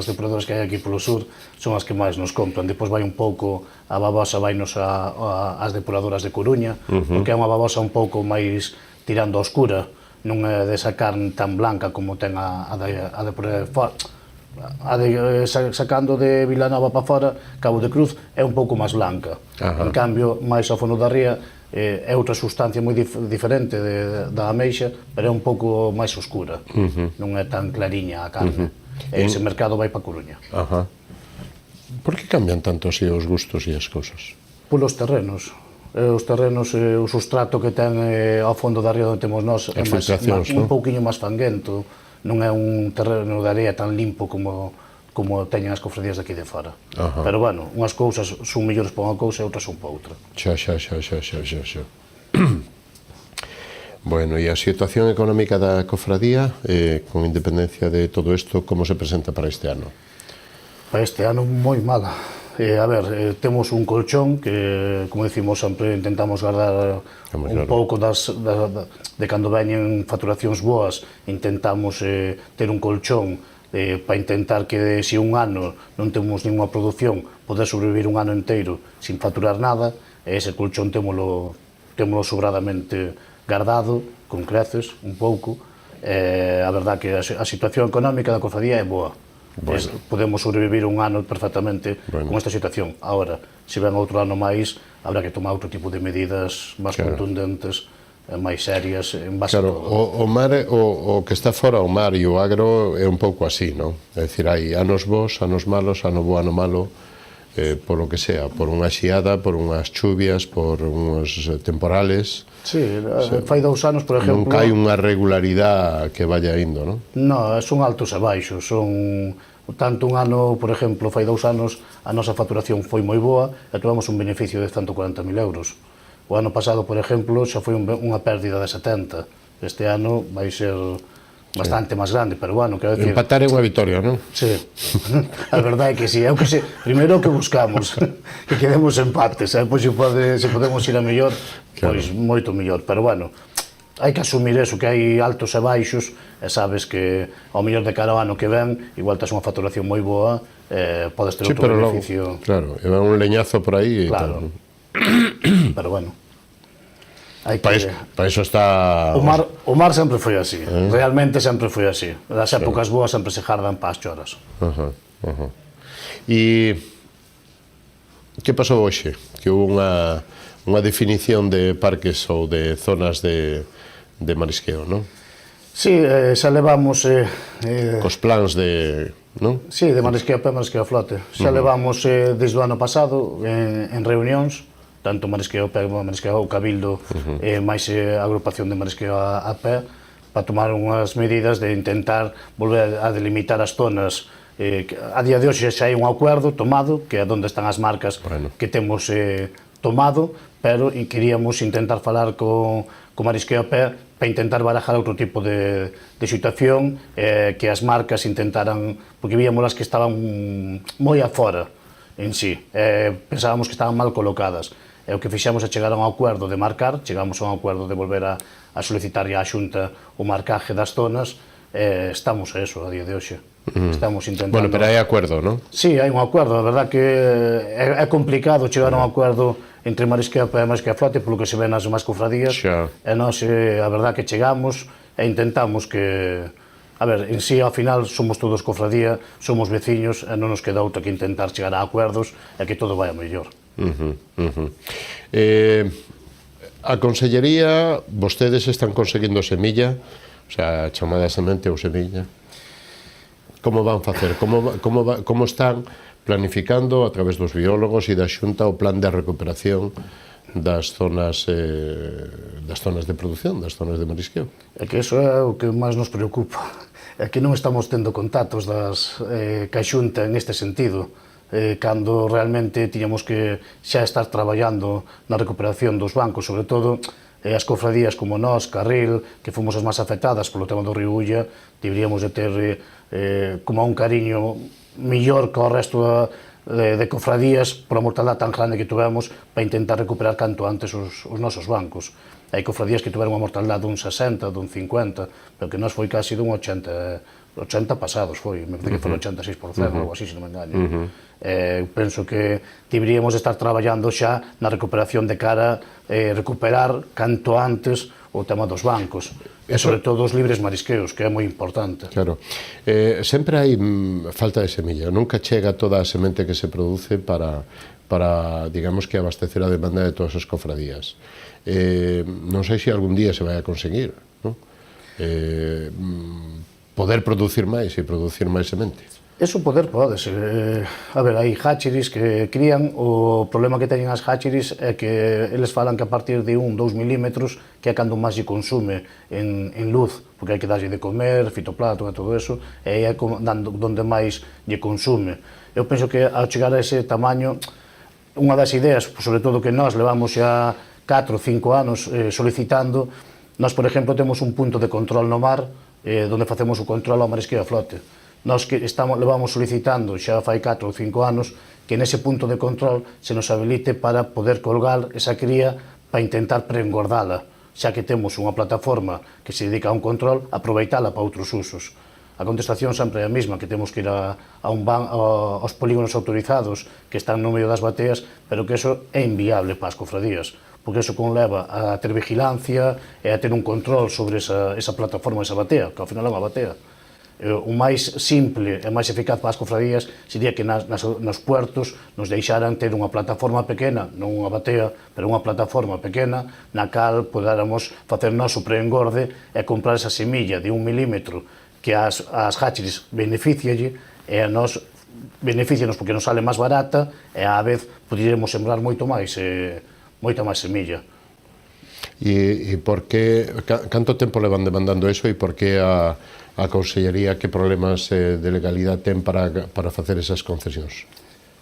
depuradoras que hai aquí polo sur son as que máis nos compran. Depois vai un pouco, a babosa vainos ás depuradoras de Coruña, porque é unha babosa un pouco máis tirando a oscura, non é desa carne tan blanca como ten a sacando de Vilanova para fora, Cabo de Cruz é un pouco máis blanca. En cambio, máis ao fondo da ría é outra sustancia moi diferente da ameixa, pero é un pouco máis oscura, non é tan clariña a carne. Ese mercado vai para Coruña. Por que cambian tanto así os gustos e as cousas? Polos terrenos. Os terrenos, o sustrato que ten ao fondo da ría onde temos nós é un pouquiño máis fanguento, non é un terreno de area tan limpo como teñen as cofradías daqui de fora. Pero, bueno, unhas cousas son mellores para unha cousa e outras son para outra. Xa. Bueno, e a situación económica da cofradía, con independencia de todo isto, como se presenta para este ano? Para este ano, moi mala. Temos un colchón que, como dicimos, sempre intentamos guardar un pouco de cando veñen facturacións boas, intentamos ter un colchón para intentar que se un ano non temos ninguna produción, poder sobrevivir un ano inteiro sin facturar nada, e ese colchón témolo sobradamente guardado, con creces, un pouco. A verdad que a situación económica da cofradía é boa. Podemos sobrevivir un ano perfectamente con esta situación. Ahora, se ven outro ano máis, habrá que tomar outro tipo de medidas máis contundentes, máis serias, en base a todo. O mar, o que está fora o mar e o agro é un pouco así, non? É dicir, hai anos bons, anos malos, ano bo, ano malo, por lo que sea, por unha xiada, por unhas chuvias, por uns temporales. Sí, fai 2 anos, por exemplo... Non hai unha regularidade que vaya indo, non? Non, son altos e baixos, son... Tanto un ano, por exemplo, fai 2 anos, a nosa facturación foi moi boa e tivemos un beneficio de 140.000 euros. O ano pasado, por exemplo, xa foi unha pérdida de 70. Este ano vai ser bastante máis grande, pero bueno, quero decir... Empatar é unha vitoria, non? Sí, a verdade é que sí, é o que se, primeiro o que buscamos, que quedemos empates, pois se podemos ir a mellor, pois moito mellor, pero bueno, hai que asumir eso, que hai altos e baixos, e sabes que ao mellor de cara ao ano que ven, igual tes unha facturación moi boa, podes ter outro beneficio. Claro, e va un leñazo por aí. Claro, pero bueno. Para eso está... O mar sempre foi así, realmente sempre foi así. As épocas boas sempre se jardan para as choras. E que pasou hoxe? Que houve unha definición de parques ou de zonas de marisqueo, non? Sí, xa levamos... Cos plans de... non? Sí, de marisqueo a pé, marisqueo a flote. Xa levamos desde o ano pasado en reunións, tanto marisqueo a pé como marisqueo ao cabildo, máis agrupación de marisqueo a pé, para tomar unhas medidas de intentar volver a delimitar as zonas. A día de hoxe xa hai un acordo tomado, que é onde están as marcas que temos tomado, pero queríamos intentar falar co marisqueo a pé para intentar barajar outro tipo de situación, que as marcas intentaran, porque víamos que estaban moi afora en sí, pensábamos que estaban mal colocadas. E o que fixemos é chegar a un acordo de marcar, chegamos a un acordo de volver a solicitar a Xunta o marcaje das zonas, estamos a eso a día de hoxe. Estamos intentando... Bueno, pero hai acordo, non? Sí, hai un acordo, a verdad que é complicado chegar a un acordo entre marisqueo a pé e marisqueo a flote, polo que se ven nas demais cofradías, e nós, a verdad que chegamos e intentamos que... A ver, en sí, ao final, somos todos cofradía, somos veciños, e non nos queda outra que intentar chegar a acordos e que todo vai a mellor. A Consellería, vostedes están conseguindo semilla, o sea, chamada semente ou semilla. Como van facer? Como están planificando a través dos biólogos e da Xunta o plan de recuperación das zonas de produción, das zonas de marisqueo? É que iso é o que máis nos preocupa, é que non estamos tendo contactos ca Xunta en este sentido, cando realmente tiñamos que xa estar traballando na recuperación dos bancos, sobre todo as cofradías como nós, Carril, que fomos as máis afectadas polo tema do río Ulla, deberíamos de ter como un cariño millor que o resto de cofradías pola mortandade tan grande que tuvemos para intentar recuperar canto antes os nosos bancos. Hai cofradías que tuveron unha mortandade dun 60, dun 50, pero que nós foi casi dun 80 pasados foi, me parece que foi 86%, algo así, se non me engaño. Penso que deberíamos estar traballando xa na recuperación de cara recuperar canto antes o tema dos bancos, e sobre todo os libres marisqueos, que é moi importante. Claro. Sempre hai falta de semilla, nunca chega toda a semente que se produce para digamos que abastecer a demanda de todas as cofradías. Non sei se algún día se vai a conseguir, non? Poder producir máis e producir máis semente. Eso poder pode ser. A ver, hai hatcheries que crían, o problema que teñen as hatcheries é que eles falan que a partir de 1-2 milímetros que é cando máis se consume en luz, porque hai que darlle de comer, fitoplancton e todo eso, e aí é donde máis lle consume. Eu penso que ao chegar a ese tamaño, unha das ideas, sobre todo que nós levamos xa 4 ou 5 anos solicitando, nós, por exemplo, temos un punto de control no mar, donde facemos o control ao marisqueo a flote. Nós que levamos solicitando xa fai 4 ou 5 anos que nese punto de control se nos habilite para poder colgar esa cría para intentar preengordala, xa que temos unha plataforma que se dedica a un control, aproveitala para outros usos. A contestación sempre é a mesma, que temos que ir aos polígonos autorizados que están no medio das bateas, pero que eso é inviable para as cofradías, porque eso conleva a ter vigilancia e a ter un control sobre esa plataforma, esa batea, que ao final é unha batea. O máis simple e máis eficaz para as cofradías sería que nos puertos nos deixaran ter unha plataforma pequena, non unha batea, pero unha plataforma pequena na cal podéramos facer noso preengorde e comprar esa semilla de 1 milímetro que as hatcheries beneficialle e a nos beneficianos porque nos sale máis barata e á vez podiremos sembrar moita máis semilla. E por que, canto tempo levan demandando eso e por que a Consellería que problemas de legalidade ten para facer esas concesións?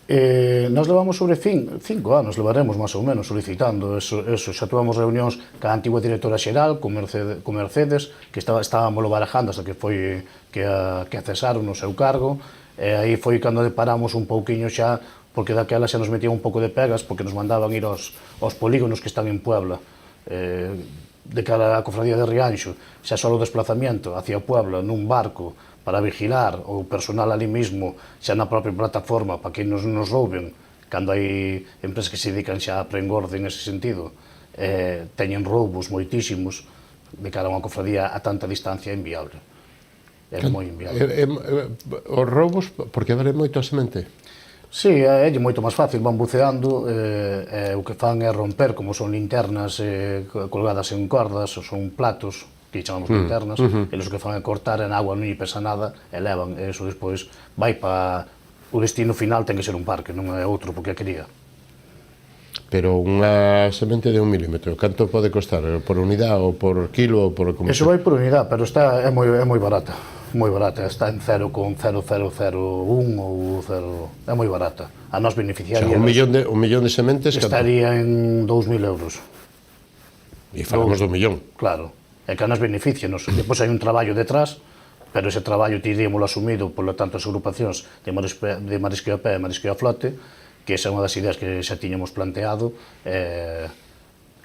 Nós levamos sobre 5 anos, levaremos máis ou menos solicitando eso. Xa tuvamos reunións ca antigua directora xeral, con Mercedes, que estábamos barajando hasta que foi que cesaron no seu cargo, e aí foi cando deparamos un pouquiño xa, porque daquela xa nos metía un pouco de pegas, porque nos mandaban ir aos polígonos que están en Puebla, de cara á cofradía de Rianxo, xa só o desplazamiento hacia Puebla nun barco, para vigilar o personal ali mismo, xa na propia plataforma, para que nos rouben, cando hai empresas que se dedican xa a prengorde en ese sentido, teñen roubos moitísimos, de cara a unha cofradía a tanta distancia é inviable. É moi inviable. Os roubos, porque vale moito a semente? Sí, é moito máis fácil, van buceando, o que fan é romper, como son linternas colgadas en cordas, ou son platos, que chamamos linternas, e os que fan é cortar en agua, non lle pesa nada, e levan, e eso despois vai para o destino final, ten que ser un parque, non é outro, porque é cría. Pero unha semente de 1 milímetro, canto pode costar? Por unidade, ou por kilo, ou por... Eso vai por unidade, pero é moi barata, está en 0,0001 ou 0... é moi barata. A nos beneficiaría... O sea, un millón de sementes... Estaría en 2.000 euros. E falamos do millón. Claro. É que a nos beneficianos. Depois hai un traballo detrás, pero ese traballo tiríamoslo asumido, por lo tanto, as agrupacións de marisqueo a pé e marisqueo a flote, que esa é unha das ideas que xa tiñamos planteado,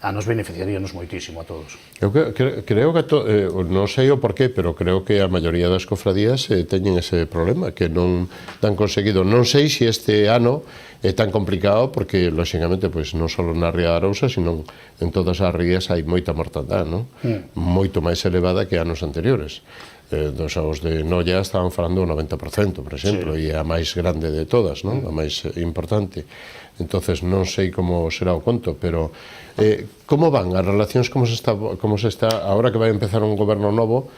a nos beneficiaríanos moitísimo a todos. Eu creo que, non sei o porqué, pero creo que a maioría das cofradías teñen ese problema, que non han conseguido. Non sei se este ano é tan complicado, porque, lóxicamente, non só na Ría de Arousa, sino en todas as rías hai moita mortandade, non? Moito máis elevada que anos anteriores. Dos aos de Noia estaban falando o 90%, por exemplo, e a máis grande de todas, non? A máis importante. Entonces non sei como será o conto, pero como van as relacións, como se está agora que vai empezar un goberno novo,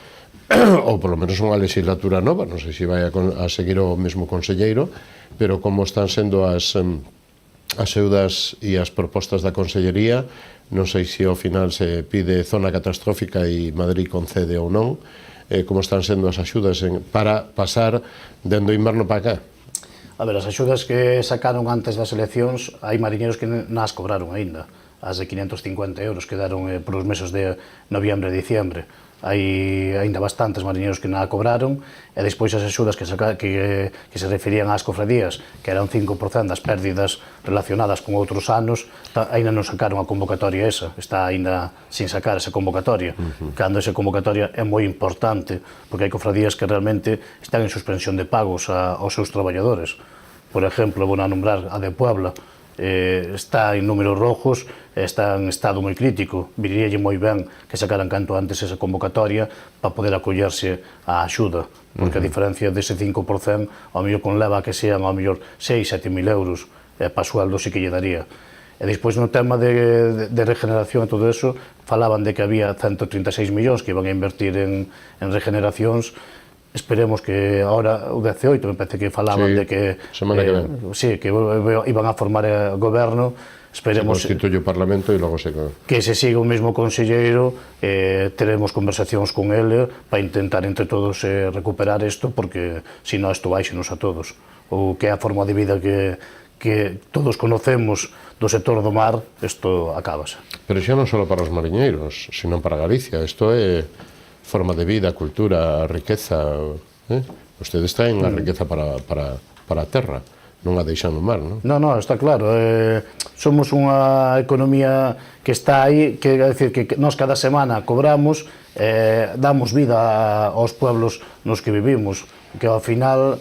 ou polo menos unha legislatura nova, non sei se vai a seguir o mesmo conselleiro, pero como están sendo as axudas e as propostas da consellería, non sei se ao final se pide zona catastrófica e Madrid concede ou non, como están sendo as axudas para pasar dende o inverno para cá. A ver, as axudas que sacaron antes das eleccións, hai mariñeiros que nas cobraron aínda. As de 550 euros que deron por os meses de noviembre e diciembre. Hai aínda bastantes mariñeiros que na cobraron, e despois as axudas que se referían ás cofradías, que eran 5% das pérdidas relacionadas con outros anos, aínda non sacaron a convocatoria esa, está aínda sin sacar esa convocatoria, cando esa convocatoria é moi importante, porque hai cofradías que realmente están en suspensión de pagos aos seus traballadores. Por exemplo, vou a nombrar a de Puebla, está en números rojos, está en estado moi crítico. Viríalle moi ben que sacaran canto antes esa convocatoria para poder acollerse á axuda, porque a diferencia dese 5% ao mellor conleva que sean ao mellor 6-7 mil euros, para sueldo sí que lle daría. E despois no tema de regeneración e todo eso, falaban de que había 136 millóns que iban a invertir en regeneracións. Esperemos que ahora, o 18, me parece que falaban de que... semana que ven. Sí, que iban a formar o goberno. Esperemos se constituye o Parlamento e logo que se siga o mesmo conselleiro, teremos conversacións con ele para intentar entre todos recuperar isto, porque se non isto baixenos a todos. O que é a forma de vida que todos conocemos do sector do mar, isto acabase. Pero xa non só para os mariñeiros, sino para Galicia. Isto é forma de vida, cultura, riqueza. Ustedes traen a riqueza para a terra, non a deixan no mar, non? Non, está claro. Somos unha economía que está aí, que é dicir que nós cada semana cobramos, damos vida aos pueblos nos que vivimos, que ao final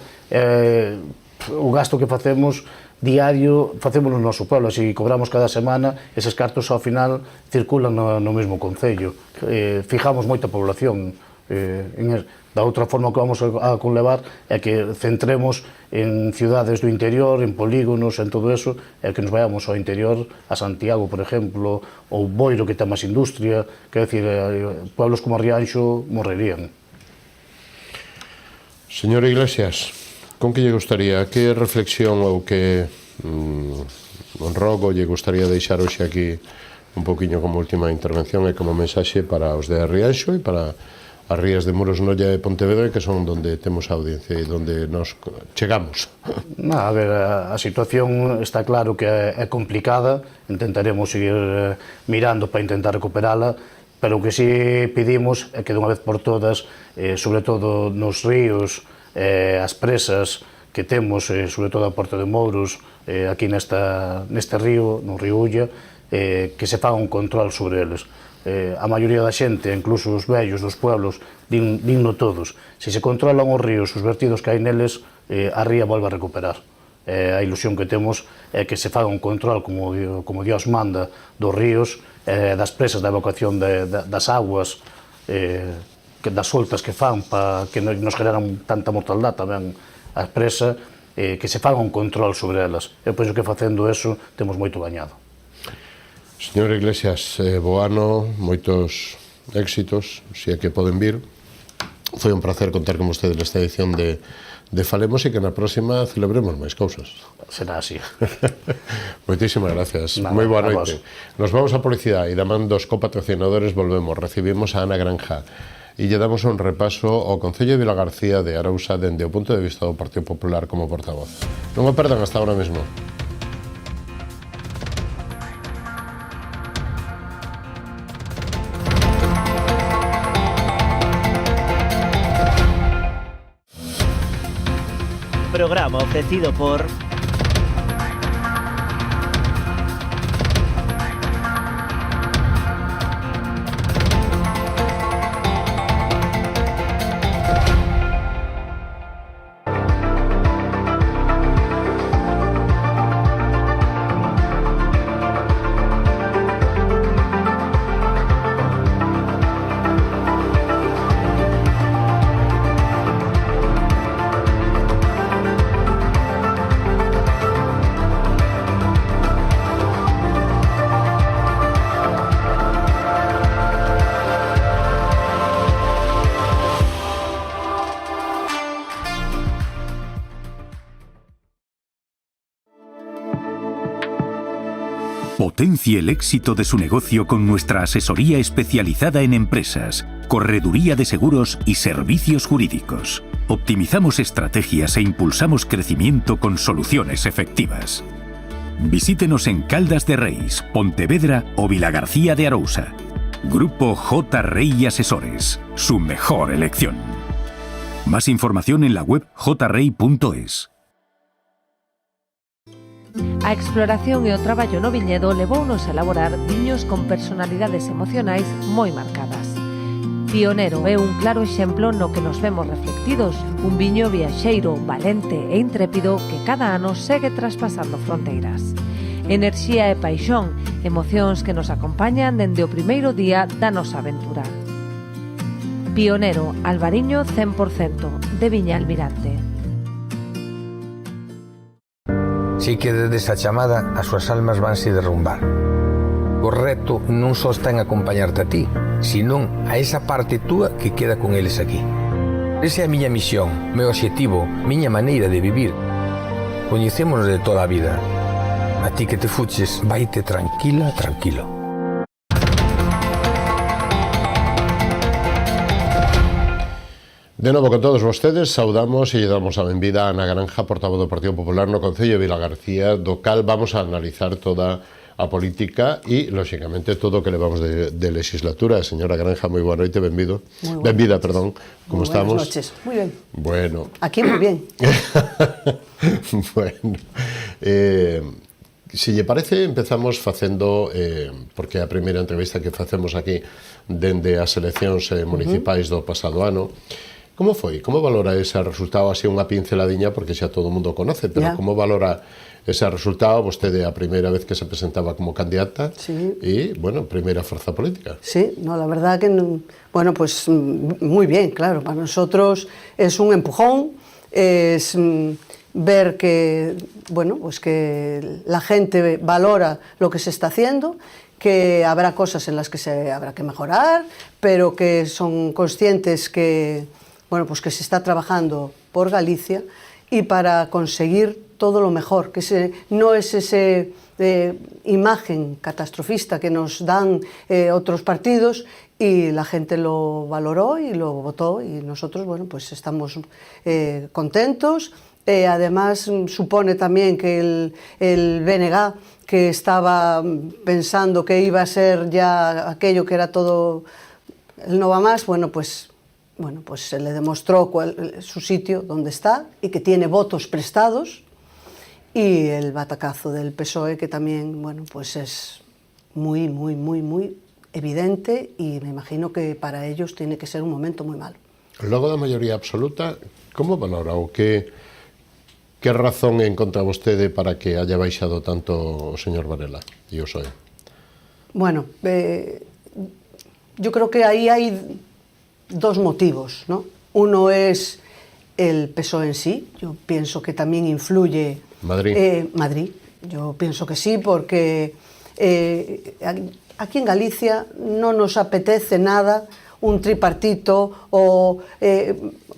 o gasto que facemos diario facemos no noso pueblo, se cobramos cada semana, eses cartos ao final circulan no mesmo concello. Fijamos moita población. Da outra forma que vamos a conlevar é que centremos en cidades do interior, en polígonos, en todo eso, e que nos vayamos ao interior, a Santiago, por exemplo, ou Boiro, que ten máis industria, quer decir, pueblos como Rianxo morrerían. Señor Iglesias, con que lle gustaría, que reflexión ou que rogo lle gustaría deixar hoxe aquí un poquinho como última intervención e como mensaxe para os de Rianxo e para as rías de Muros, Noia e Pontevedra, que son donde temos a audiencia e donde nos chegamos. A ver, a situación está claro que é complicada, intentaremos seguir mirando para intentar recuperala, pero o que sí pedimos é que dunha vez por todas, sobre todo nos ríos, as presas que temos, sobre todo a Porta de Mouros, aquí neste río, no río Ulla, que se faga un control sobre eles. A maioría da xente, incluso os vellos dos pueblos, dinno todos. Se se controlan os ríos, os vertidos que hai neles, a ría volve a recuperar. A ilusión que temos é que se faga un control como Dios manda dos ríos, das presas, da evacuación das aguas, das soltas que fan, que nos generan tanta mortaldade tamén as presas, que se faga un control sobre elas. Eu penso que facendo eso temos moito gañado. Señor Iglesias, bo ano, moitos éxitos, se é que poden vir. Foi un placer contar con vostede nesta edición de Falemos e que na próxima celebremos máis cousas. Será así. Moitísimas gracias. Moi boa noite. Nos vamos a publicidade e da man dos copatrocinadores volvemos. Recibimos a Ana Granja e lle damos un repaso ao Concello de Vilagarcía de Arousa dende o punto de vista do Partido Popular como portavoz. Non o perdan hasta ahora mesmo. Programa ofrecido por Potencie el éxito de su negocio con nuestra asesoría especializada en empresas, correduría de seguros y servicios jurídicos. Optimizamos estrategias e impulsamos crecimiento con soluciones efectivas. Visítenos en Caldas de Reis, Pontevedra o Vilagarcía de Arousa. Grupo J. Rey Asesores, su mejor elección. Más información en la web jrey.es. A exploración e o traballo no viñedo levounos a elaborar viños con personalidades emocionais moi marcadas. Pionero é un claro exemplo no que nos vemos reflectidos, un viño viaxeiro, valente e intrépido que cada ano segue traspasando fronteiras. Enerxía e paixón, emocións que nos acompañan dende o primeiro día da nosa aventura. Pionero, albariño 100%, de Viña Almirante. Si que desde esa chamada as súas almas vanse derrumbar. O reto non só está en acompañarte a ti, senón a esa parte túa que queda con eles aquí. Esa é a miña misión, meu obxectivo, miña maneira de vivir. Coñecémonos de toda a vida. A ti que te fuches, vaite tranquila, tranquilo. De novo con todos vostedes, saudamos e lle damos a benvida a Ana Granja, portavoz do Partido Popular no Concello de Vilagarcía, do cal vamos a analizar toda a política e, lóxicamente, todo o que levamos de legislatura. Señora Granja, moi boa noite, benvido. Benvida, perdón. Como estamos? Buenas noches, moi ben. Bueno. Aquí moi ben. Bueno. Se lle parece, empezamos facendo, porque é a primeira entrevista que facemos aquí dende as eleccións municipais do pasado ano. Como foi? Como valora ese resultado? Así unha pinceladiña, porque xa todo o mundo conoce, pero como valora ese resultado? Vostede é a primeira vez que se presentaba como candidata e, bueno, primeira forza política. Sí, no, la verdad que, bueno, pues muy bien, claro. Para nosotros es un empujón, es ver que, bueno, pues que la gente valora lo que se está haciendo, que habrá cosas en las que habrá que mejorar, pero que son conscientes que, bueno, pues que se está trabajando por Galicia y para conseguir todo lo mejor, que no es ese imagen catastrofista que nos dan otros partidos, y la gente lo valoró y lo votó, y nosotros, bueno, pues estamos contentos. Además, supone también que el BNG, que estaba pensando que iba a ser ya aquello que era todo el no va más, bueno, pues se le demostró su sitio, donde está, y que tiene votos prestados, y el batacazo del PSOE, que también, bueno, pues es muy, muy, muy, muy evidente, y me imagino que para ellos tiene que ser un momento muy malo. Logo da maioría absoluta, como valora o que razón encontra vostede para que haya baixado tanto o señor Varela e o PSOE? Bueno, yo creo que ahí hay dos motivos, ¿no? Uno es el PSOE en sí. Yo pienso que también influye Madrid. Yo pienso que sí, porque aquí en Galicia no nos apetece nada un tripartito o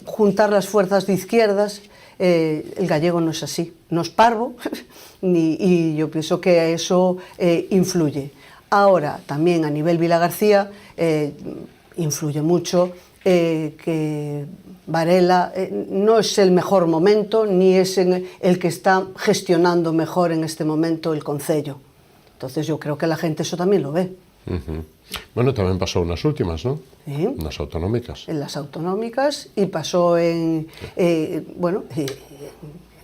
juntar las fuerzas de izquierdas. El gallego no es así, no es parvo, y yo pienso que eso influye. Ahora, también a nivel Vilagarcía, influye mucho que Varela no es el mejor momento, ni es el que está gestionando mejor en este momento el concello. Entonces yo creo que la gente eso también lo ve. Bueno, tamén pasou nas últimas, non? Sí. Nas autonómicas. En las autonómicas, y pasó en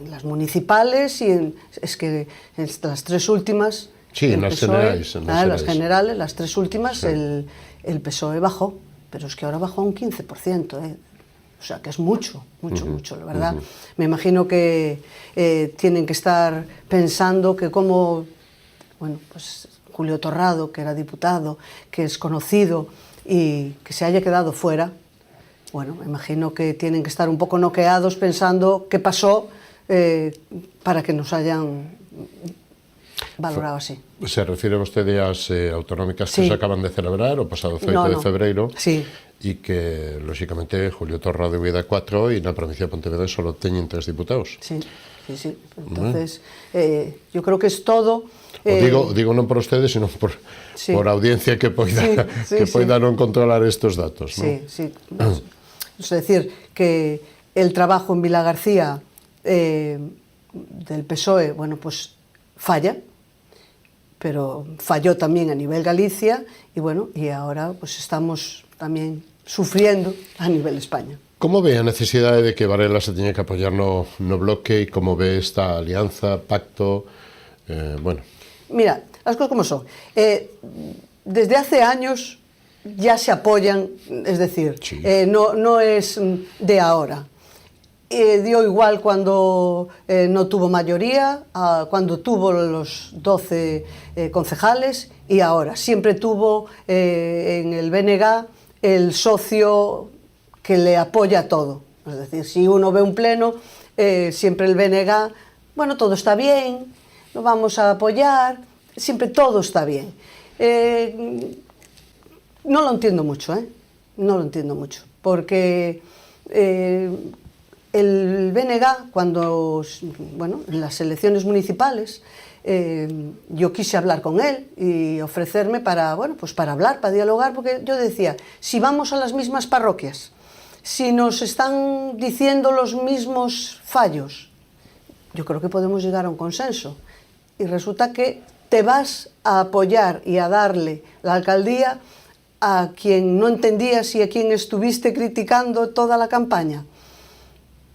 las municipales, y es que en las tres últimas... Sí, en las generales. Las generales, las tres últimas, sí. El PSOE bajó, pero es que ahora bajó a un 15%, O sea, que es mucho, mucho, la verdad. Me imagino que tienen que estar pensando que como, bueno, pues Julio Torrado, que era diputado, que es conocido y que se haya quedado fuera, bueno, me imagino que tienen que estar un poco noqueados pensando qué pasó para que nos hayan valorado así. Se refiere vostede ás autonómicas que se acaban de celebrar o pasado 8 de febreiro, sí. E que, lóxicamente, Julio Torrado huida 4 e na provincia de Pontevedra solo teñen 3 diputados. Sí. Entonces, yo creo que es todo... digo non por ustedes, sino por a audiencia que poida non controlar estos datos, ¿no? Sí. Es decir, que el trabajo en Vilagarcía del PSOE, bueno, pues falla, pero falló también a nivel Galicia, y bueno, y ahora pues estamos tamén sufriendo a nivel España. Como ve a necesidade de que Varela se teña que apoyar no bloque, e como ve esta alianza, pacto, bueno? Mira, as cousas como son. Desde hace años ya se apoyan, es decir, sí. No es de ahora. Dio igual cuando no tuvo mayoría, cuando tuvo los 12 concejales, y ahora siempre tuvo en el BNG el socio que le apoya todo. Es decir, si uno ve un pleno, siempre el BNG, bueno, todo está bien, lo vamos a apoyar, siempre todo está bien. No lo entiendo mucho, no lo entiendo mucho, porque el BNG, cuando, bueno, en las elecciones municipales, yo quise hablar con él y ofrecerme para, bueno, pues para hablar, para dialogar, porque yo decía, si vamos a las mismas parroquias, si nos están diciendo los mismos fallos, yo creo que podemos llegar a un consenso. Y resulta que te vas a apoyar y a darle la alcaldía a quien no entendías y a quien estuviste criticando toda la campaña.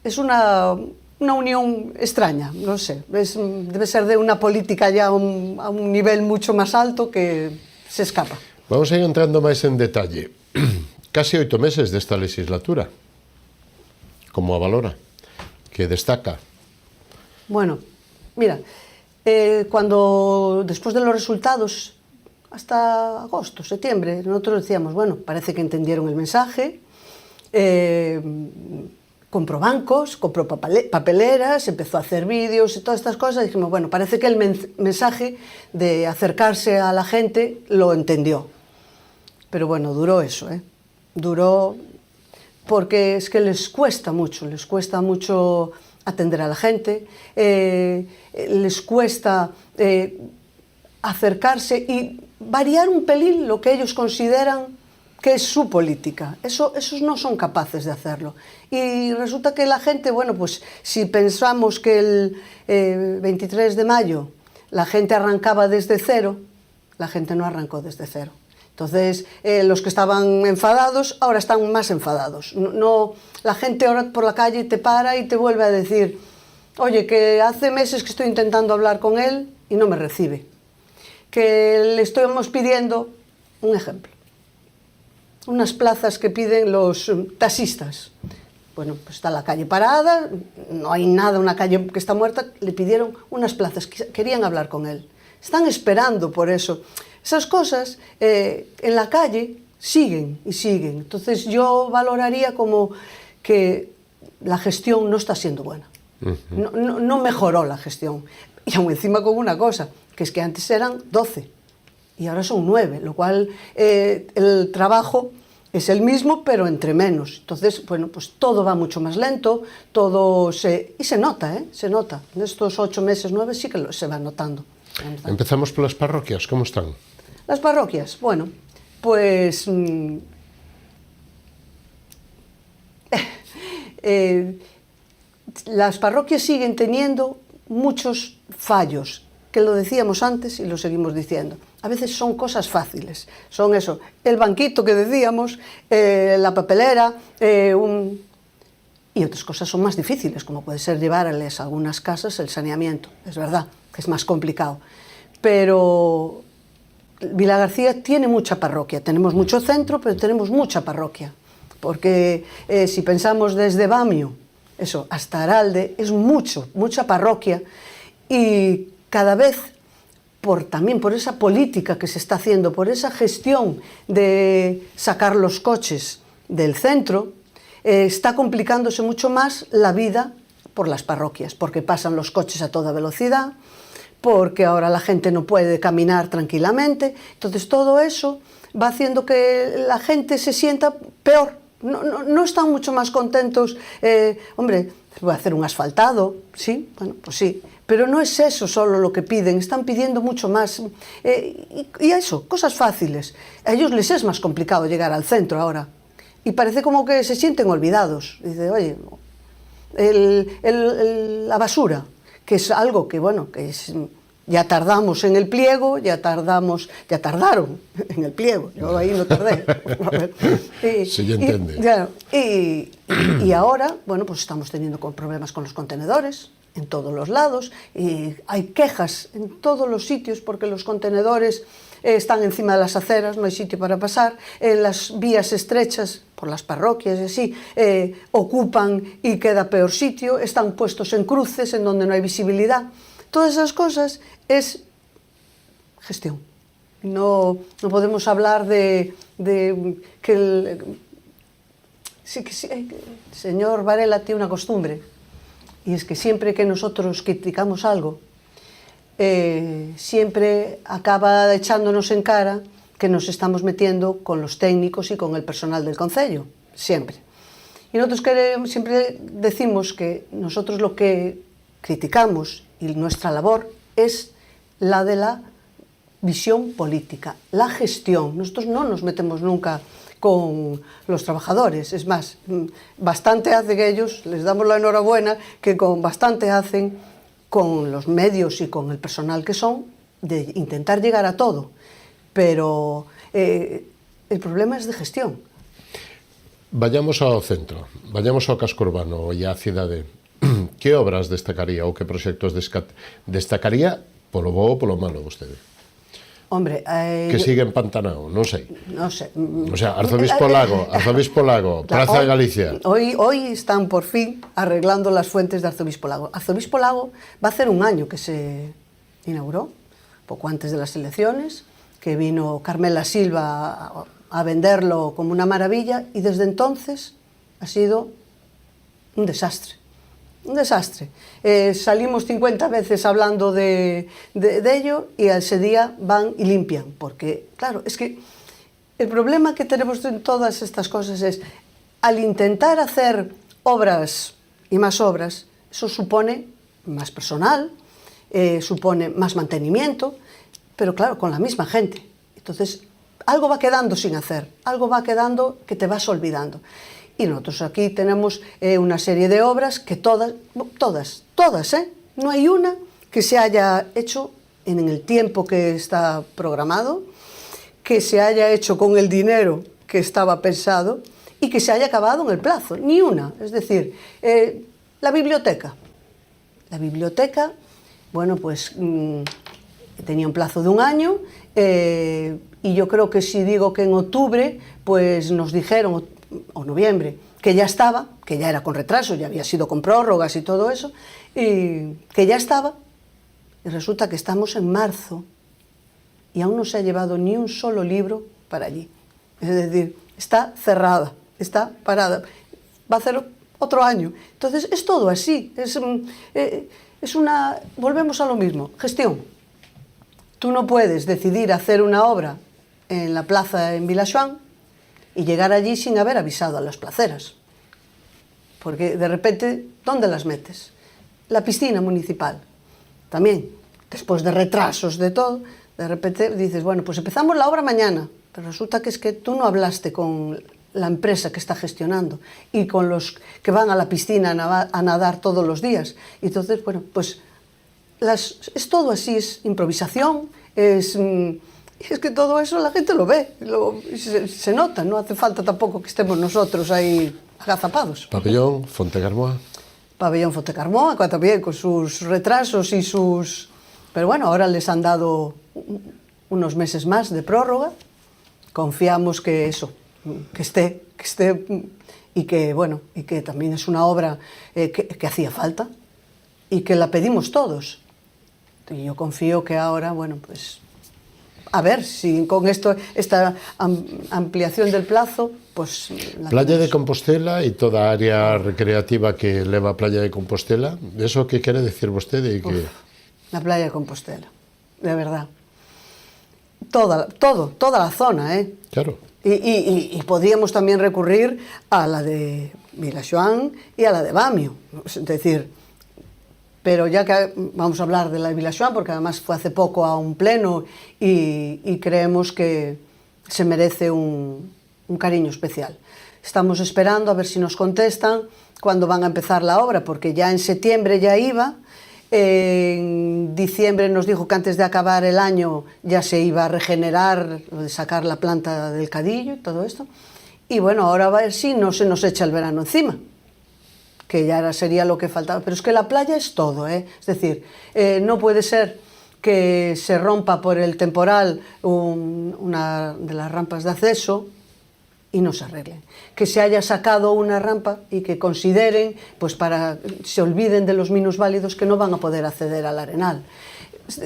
Es una unión extraña, no sé, debe ser de una política ya a un nivel mucho más alto que se escapa. Vamos a ir entrando máis en detalle. Casi 8 meses desta legislatura. Como a valora? Que destaca? Bueno, mira, cuando después de los resultados, hasta agosto, septiembre, nosotros decíamos, bueno, parece que entendieron el mensaje, compró bancos, compró papeleras, empezó a hacer vídeos y todas estas cosas. Dijimos, bueno, parece que el mensaje de acercarse a la gente lo entendió. Pero bueno, duró eso, duró porque es que les cuesta mucho atender a la gente, les cuesta acercarse y variar un pelín lo que ellos consideran que es su política. Esos no son capaces de hacerlo. Y resulta que la gente, bueno, pues si pensamos que el 23 de mayo la gente arrancaba desde cero, la gente no arrancó desde cero. Entonces, los que estaban enfadados ahora están más enfadados. No, la gente ahora por la calle te para y te vuelve a decir, oye, que hace meses que estoy intentando hablar con él y no me recibe. Que le estamos pidiendo, un ejemplo, unas plazas que piden los taxistas. Bueno, pues está la calle parada, no hay nada, una calle que está muerta, le pidieron unas plazas, querían hablar con él. Están esperando por eso. Esas cosas en la calle siguen y siguen. Entonces yo valoraría como que la gestión no está siendo buena. No mejoró la gestión. Y aún encima con una cosa, que es que antes eran 12 y ahora son 9, lo cual el trabajo es el mismo, pero entre menos. Entonces, bueno, pues todo va mucho más lento, y se nota, se nota. En estos 8 meses, 9, sí que se va notando. Empezamos por las parroquias, ¿cómo están? Las parroquias, bueno, pues... las parroquias siguen teniendo muchos fallos, que lo decíamos antes y lo seguimos diciendo. A veces son cosas fáciles, son eso, el banquito que decíamos, la papelera, y otras cosas son más difíciles, como puede ser llevarles a algunas casas el saneamiento. Es verdad que es más complicado, pero Vilagarcía tiene mucha parroquia, tenemos mucho centro, pero tenemos mucha parroquia, porque si pensamos desde Bamio, eso, hasta Aralde, es mucha parroquia, y cada vez, también por esa política que se está haciendo, por esa gestión de sacar los coches del centro, está complicándose mucho más la vida por las parroquias, porque pasan los coches a toda velocidad, porque ahora la gente no puede caminar tranquilamente. Entonces todo eso va haciendo que la gente se sienta peor. No están mucho más contentos. Hombre, voy a hacer un asfaltado, sí, bueno, pues sí. Pero no es eso solo lo que piden, están pidiendo mucho más. Y eso, cosas fáciles. A ellos les es más complicado llegar al centro ahora. Y parece como que se sienten olvidados. Dice, oye, la basura, que es algo que, bueno, ya tardamos en el pliego, ya tardaron en el pliego, yo ahí no tardé. Sí, ya entiende. Y ahora, bueno, pues estamos teniendo problemas con los contenedores en todos los lados, y hay quejas en todos los sitios porque los contenedores están encima de las aceras, no hay sitio para pasar, en las vías estrechas, por las parroquias y así, ocupan y queda peor sitio, están puestos en cruces en donde no hay visibilidad. Todas esas cosas es gestión. No podemos hablar de que el señor Varela tiene una costumbre, y es que siempre que nosotros criticamos algo, siempre acaba echándonos en cara que nos estamos metiendo con los técnicos y con el personal del concello, siempre. Y nosotros siempre decimos que nosotros lo que criticamos y nuestra labor es la de la visión política, la gestión. Nosotros no nos metemos nunca con los trabajadores, es más, bastante hacen ellos, les damos la enhorabuena, que bastante hacen con los medios y con el personal que son, de intentar llegar a todo, pero el problema es de gestión. Vayamos ao centro, vayamos ao casco urbano e á cidade. Que obras destacaría ou que proxectos destacaría polo bo ou polo malo vostede? Hombre, que sigue empantanado, non sei. Non sei. O sea, Arzobispo Lago, Praza de Galicia. Hoy están por fin arreglando las fuentes de Arzobispo Lago. Arzobispo Lago va a hacer un año que se inauguró, poco antes de las elecciones, que vino Carmela Silva a venderlo como una maravilla, y desde entonces ha sido un desastre. Un desastre. Salimos 50 veces hablando de ello, y ese día van y limpian, porque, claro, es que el problema que tenemos en todas estas cosas es, al intentar hacer obras y más obras, Eso supone más personal, supone más mantenimiento, pero claro, con la misma gente. Entonces, algo va quedando sin hacer, algo va quedando que te vas olvidando. Y nosotros aquí tenemos una serie de obras que todas, no hay una que se haya hecho en el tiempo que está programado, que se haya hecho con el dinero que estaba pensado y que se haya acabado en el plazo, ni una. Es decir, la biblioteca. La biblioteca, bueno, pues tenía un plazo de un año y yo creo que si digo que en octubre, pues nos dijeron, o noviembre, que ya estaba, que ya era con retraso, ya había sido con prórrogas y todo eso, y que ya estaba, y resulta que estamos en marzo y aún no se ha llevado ni un solo libro para allí. Es decir, está cerrada, está parada, va a hacer otro año. Entonces es todo así, es una, volvemos a lo mismo, gestión. Tú no puedes decidir hacer una obra en la plaza en Vilaxoán y llegar allí sin haber avisado a las placeras. Porque de repente, ¿dónde las metes? La piscina municipal. También, después de retrasos de todo, de repente dices, bueno, pues empezamos la obra mañana, pero resulta que es que tú no hablaste con la empresa que está gestionando y con los que van a la piscina a nadar todos los días. Y entonces, bueno, pues es todo así, es improvisación, es que todo eso la gente lo ve, se nota, no hace falta tampoco que estemos nosotros ahí agazapados. Pabellón Fontecarmoa. Pabellón Fontecarmoa, también con sus retrasos y sus... Pero bueno, ahora les han dado unos meses más de prórroga. Confiamos que eso, que esté y que, bueno, y que también es una obra que hacía falta y que la pedimos todos. Y yo confío que ahora, bueno, pues a ver si con esta ampliación del plazo, pues... Playa de Compostela y toda área recreativa que leva a Playa de Compostela, eso que quere decir vostede? Que... La Playa de Compostela, de verdad. Toda la zona, ¿eh? Claro. Y podríamos también recurrir a la de Vilaxoán y a la de Bamio, es decir... Pero ya que vamos a hablar de la de Vilaxoán, porque además fue hace poco a un pleno y creemos que se merece un cariño especial. Estamos esperando a ver si nos contestan cuándo van a empezar la obra, porque ya en septiembre ya iba, en diciembre nos dijo que antes de acabar el año ya se iba a regenerar, de sacar la planta del cadillo y todo esto. Y bueno, ahora va a ver si no se nos echa el verano encima, que ya sería lo que faltaba. Pero es que la playa es todo, ¿eh? Es decir, no puede ser que se rompa por el temporal una de las rampas de acceso y no se arregle. Que se haya sacado una rampa y que consideren, pues para se olviden de los minusválidos que no van a poder acceder al Arenal.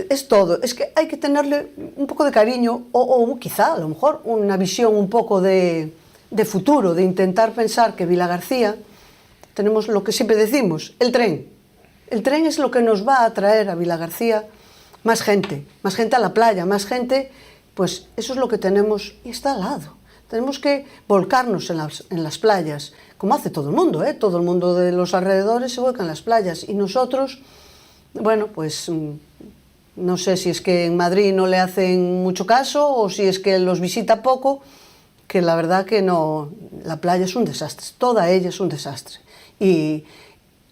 Es todo. Es que hay que tenerle un poco de cariño o quizá, a lo mejor, una visión un poco de futuro, de intentar pensar que Vilagarcía tenemos lo que siempre decimos, el tren. El tren es lo que nos va a traer a Vilagarcía más gente a la playa, más gente, pues eso es lo que tenemos y está al lado. Tenemos que volcarnos en las playas, como hace todo el mundo, ¿eh? Todo el mundo de los alrededores se vuelca en las playas y nosotros, bueno, pues no sé si es que en Madrid no le hacen mucho caso o si es que los visita poco, que la verdad que no, la playa es un desastre, toda ella es un desastre. Y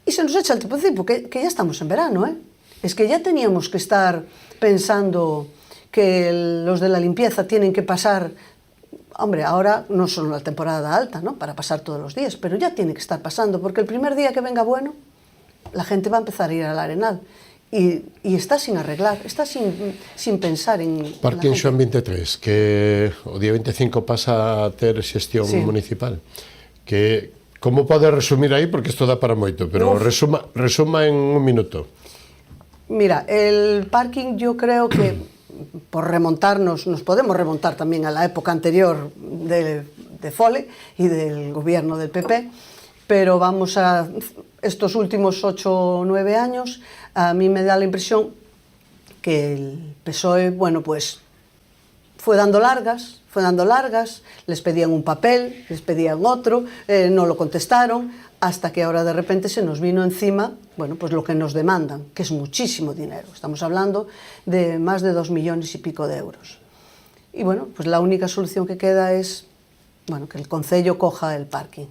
se nos echa el tiempo, que ya estamos en verano, ¿eh? Es que ya teníamos que estar pensando que los de la limpieza tienen que pasar, hombre, ahora no son la temporada alta, ¿no?, para pasar todos los días, pero ya tiene que estar pasando, porque el primer día que venga bueno, la gente va a empezar a ir al Arenal. Y está sin arreglar, está sin pensar en... Parque Xoán 23, que o día 25 pasa a ter xestión municipal, que... Como pode resumir aí? Porque isto dá para moito, pero resuma en un minuto. Mira, el parking yo creo que por remontarnos, nos podemos remontar también a la época anterior de Fole y del gobierno del PP, pero vamos a estos últimos 8 o 9 años, a mí me da la impresión que el PSOE, bueno, pues fue dando largas, les pedían un papel, les pedían otro, no lo contestaron, hasta que ahora de repente se nos vino encima, bueno, pues lo que nos demandan, que es muchísimo dinero. Estamos hablando de más de 2 millones y pico de euros. Y bueno, pues la única solución que queda es, bueno, que el Concello coja el parking.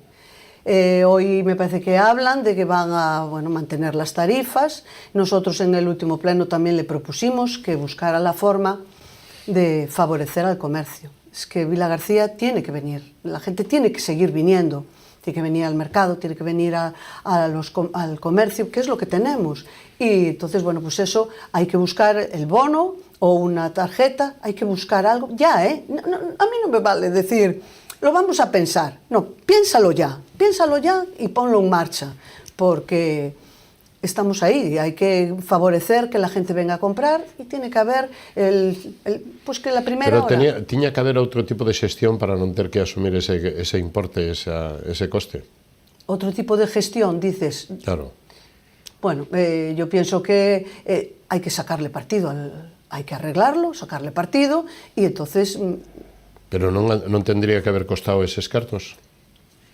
Hoy me parece que hablan de que van a, bueno, mantener las tarifas. Nosotros en el último pleno también le propusimos que buscara la forma de favorecer al comercio. Es que Vilagarcía tiene que venir, la gente tiene que seguir viniendo, tiene que venir al mercado, tiene que venir al comercio, que es lo que tenemos. Y entonces, bueno, pues eso, hay que buscar el bono o una tarjeta, hay que buscar algo, ya, a mí no me vale decir, lo vamos a pensar, no, piénsalo ya y ponlo en marcha, porque estamos ahí, hay que favorecer que la gente venga a comprar y tiene que haber pues que la primera hora... Pero tiña que haber outro tipo de xestión para non ter que asumir ese importe, ese coste. Otro tipo de gestión, dices. Claro. Bueno, yo pienso que hay que sacarle partido, hay que arreglarlo, sacarle partido, y entonces... Pero non tendría que haber costado eses cartos?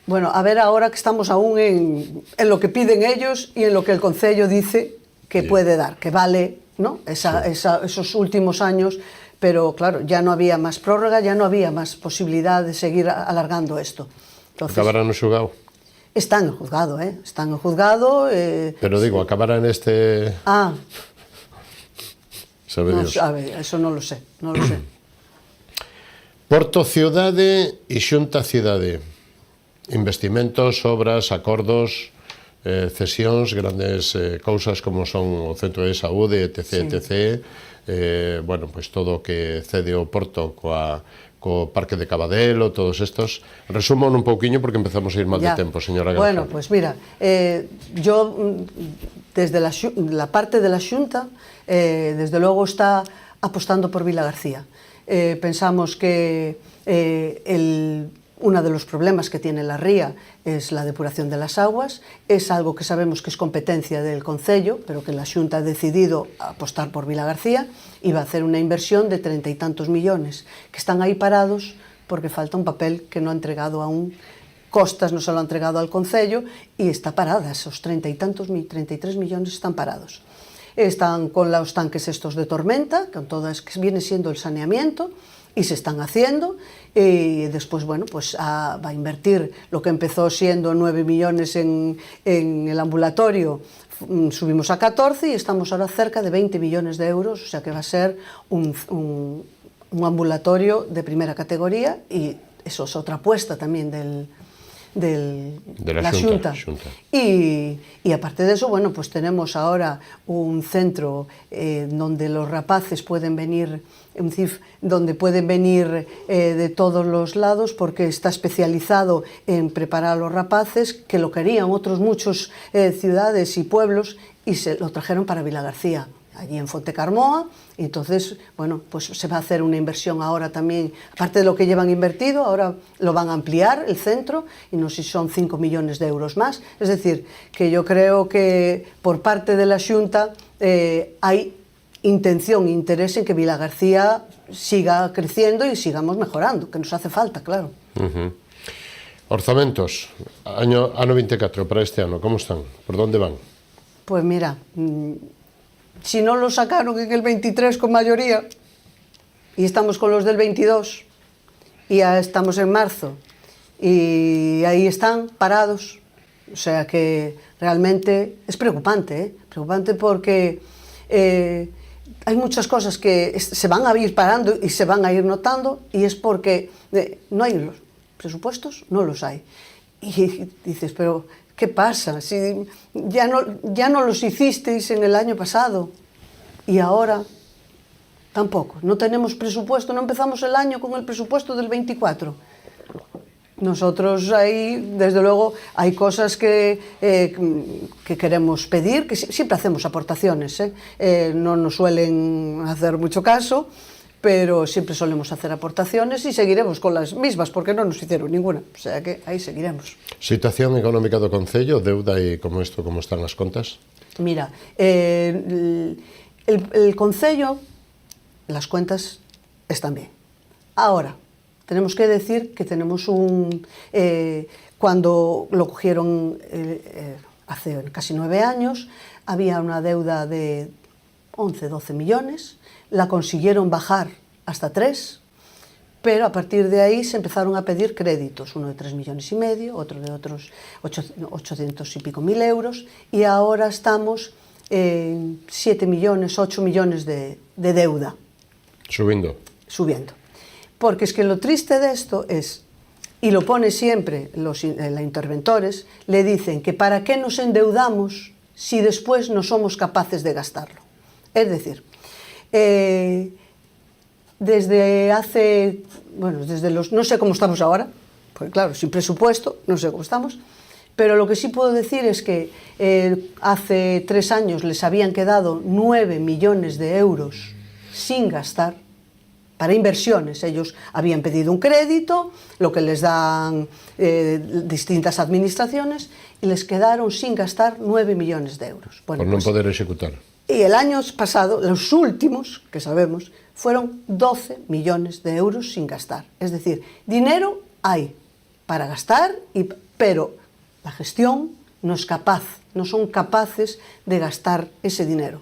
Bueno, a ver ahora que estamos aún en lo que piden ellos y en lo que el Concello dice que puede dar, que vale, ¿no? Esos últimos años, pero claro, ya no había más prórroga, ya no había más posibilidad de seguir alargando esto. Entonces, ¿acabará no xulgado? Están en juzgado, están en juzgado. Pero digo, ¿acabará en este...? Sabe Dios. A ver, eso no lo sé, no lo sé. Porto Cidade e Xunta Cidade. Investimentos, obras, acordos, cesións, grandes cousas como son o Centro de Saúde, etc, etc. Bueno, pois todo o que cede o Porto co Parque de Cabadelo, todos estos. Resúmon un pouquiño porque empezamos a ir mal de tempo, señora García. Bueno, pues mira, yo desde la parte de la Xunta, desde logo está apostando por Vilagarcía. Pensamos que uno de los problemas que tiene la ría es la depuración de las aguas. Es algo que sabemos que es competencia del Concello, pero que la Xunta ha decidido apostar por Vilagarcía y va a hacer una inversión de 30 y tantos millones, que están ahí parados porque falta un papel que no ha entregado aún. Costas no se lo ha entregado al Concello y está parada, esos 30 y tantos, 33 millones están parados. Están con los tanques estos de tormenta, con todo es que viene siendo el saneamiento, y se están haciendo, y después, bueno, pues va a invertir lo que empezó siendo 9 millones en el ambulatorio, subimos a 14 y estamos ahora cerca de 20 millones de euros, o sea que va a ser un ambulatorio de primera categoría, y eso es otra apuesta también de la Xunta. Y aparte de eso, bueno, pues tenemos ahora un centro donde los rapaces pueden venir, un CIF donde pueden venir de todos los lados, porque está especializado en preparar a los rapaces, que lo querían otros muchos ciudades y pueblos, y se lo trajeron para Vilagarcía, allí en Fontecarmoa. Y entonces, bueno, pues se va a hacer una inversión ahora también, aparte de lo que llevan invertido, ahora lo van a ampliar el centro, y no sé si son 5 millones de euros más. Es decir, que yo creo que por parte de la Xunta hay intención e interés en que Vilagarcía siga creciendo y sigamos mejorando, que nos hace falta, claro. Orzamentos, ano 24 para este ano, ¿cómo están? ¿Por dónde van? Pues mira, si no lo sacaron en el 23 con mayoría, y estamos con los del 22, y ya estamos en marzo, y ahí están parados, o sea que realmente es preocupante, preocupante porque hay muchas cosas que se van a ir parando y se van a ir notando, y es porque no hay los presupuestos, no los hay. Y dices, pero ¿qué pasa? Si ya no los hicisteis en el año pasado y ahora tampoco. No tenemos presupuesto, no empezamos el año con el presupuesto del 24. Nosotros ahí, desde luego, hay cosas que queremos pedir, que siempre hacemos aportaciones, no nos suelen hacer mucho caso, pero siempre solemos hacer aportaciones y seguiremos con las mismas, porque no nos hicieron ninguna, o sea que ahí seguiremos. Situación económica do Concello, deuda e como isto, como están as contas? Mira, el Concello, las cuentas están bien. Ahora, tenemos que decir que tenemos cuando lo cogieron hace casi 9 años, había una deuda de 11, 12 millones, la consiguieron bajar hasta 3, pero a partir de ahí se empezaron a pedir créditos, uno de 3,5 millones, otro de otros 800 y pico mil euros, y ahora estamos en 7 millones, 8 millones de deuda. Subiendo. Porque es que lo triste de esto es, y lo pone siempre los interventores, le dicen que para qué nos endeudamos si después no somos capaces de gastarlo. Es decir, desde hace, no sé cómo estamos ahora, porque claro, sin presupuesto, no sé cómo estamos, pero lo que sí puedo decir es que hace 3 años les habían quedado 9 millones de euros sin gastar, para inversiones. Ellos habían pedido un crédito, lo que les dan distintas administraciones, y les quedaron sin gastar 9 millones de euros. Bueno, por no poder ejecutar. Y el año pasado, los últimos, que sabemos, fueron 12 millones de euros sin gastar. Es decir, dinero hay para gastar, pero la gestión no es capaz, no son capaces de gastar ese dinero.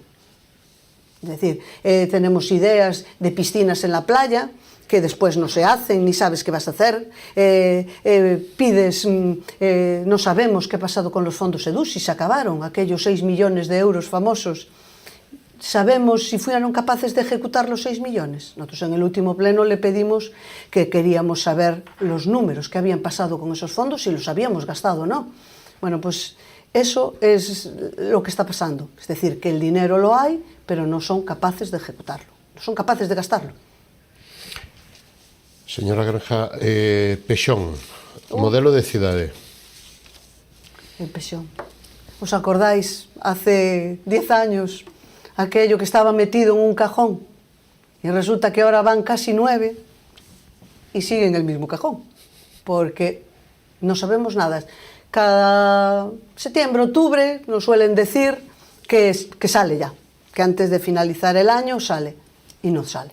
Es decir, tenemos ideas de piscinas en la playa que después no se hacen, ni sabes qué vas a hacer. Pides, no sabemos qué ha pasado con los fondos EDUS, si se acabaron aquellos 6 millones de euros famosos. ¿Sabemos si fueron capaces de ejecutar los 6 millones? Nosotros en el último pleno le pedimos que queríamos saber los números que habían pasado con esos fondos, si los habíamos gastado o no. Bueno, pues eso es lo que está pasando. Es decir, que el dinero lo hay, pero no son capaces de ejecutarlo, no son capaces de gastarlo. Señora Granja, Pexón, modelo de cidade. El Pexón. ¿Os acordáis? Hace 10 años, aquello que estaba metido en un cajón, y resulta que ahora van casi 9 y sigue en el mismo cajón, porque no sabemos nada. Cada septiembre, octubre nos suelen decir que sale ya, que antes de finalizar el año sale, y no sale.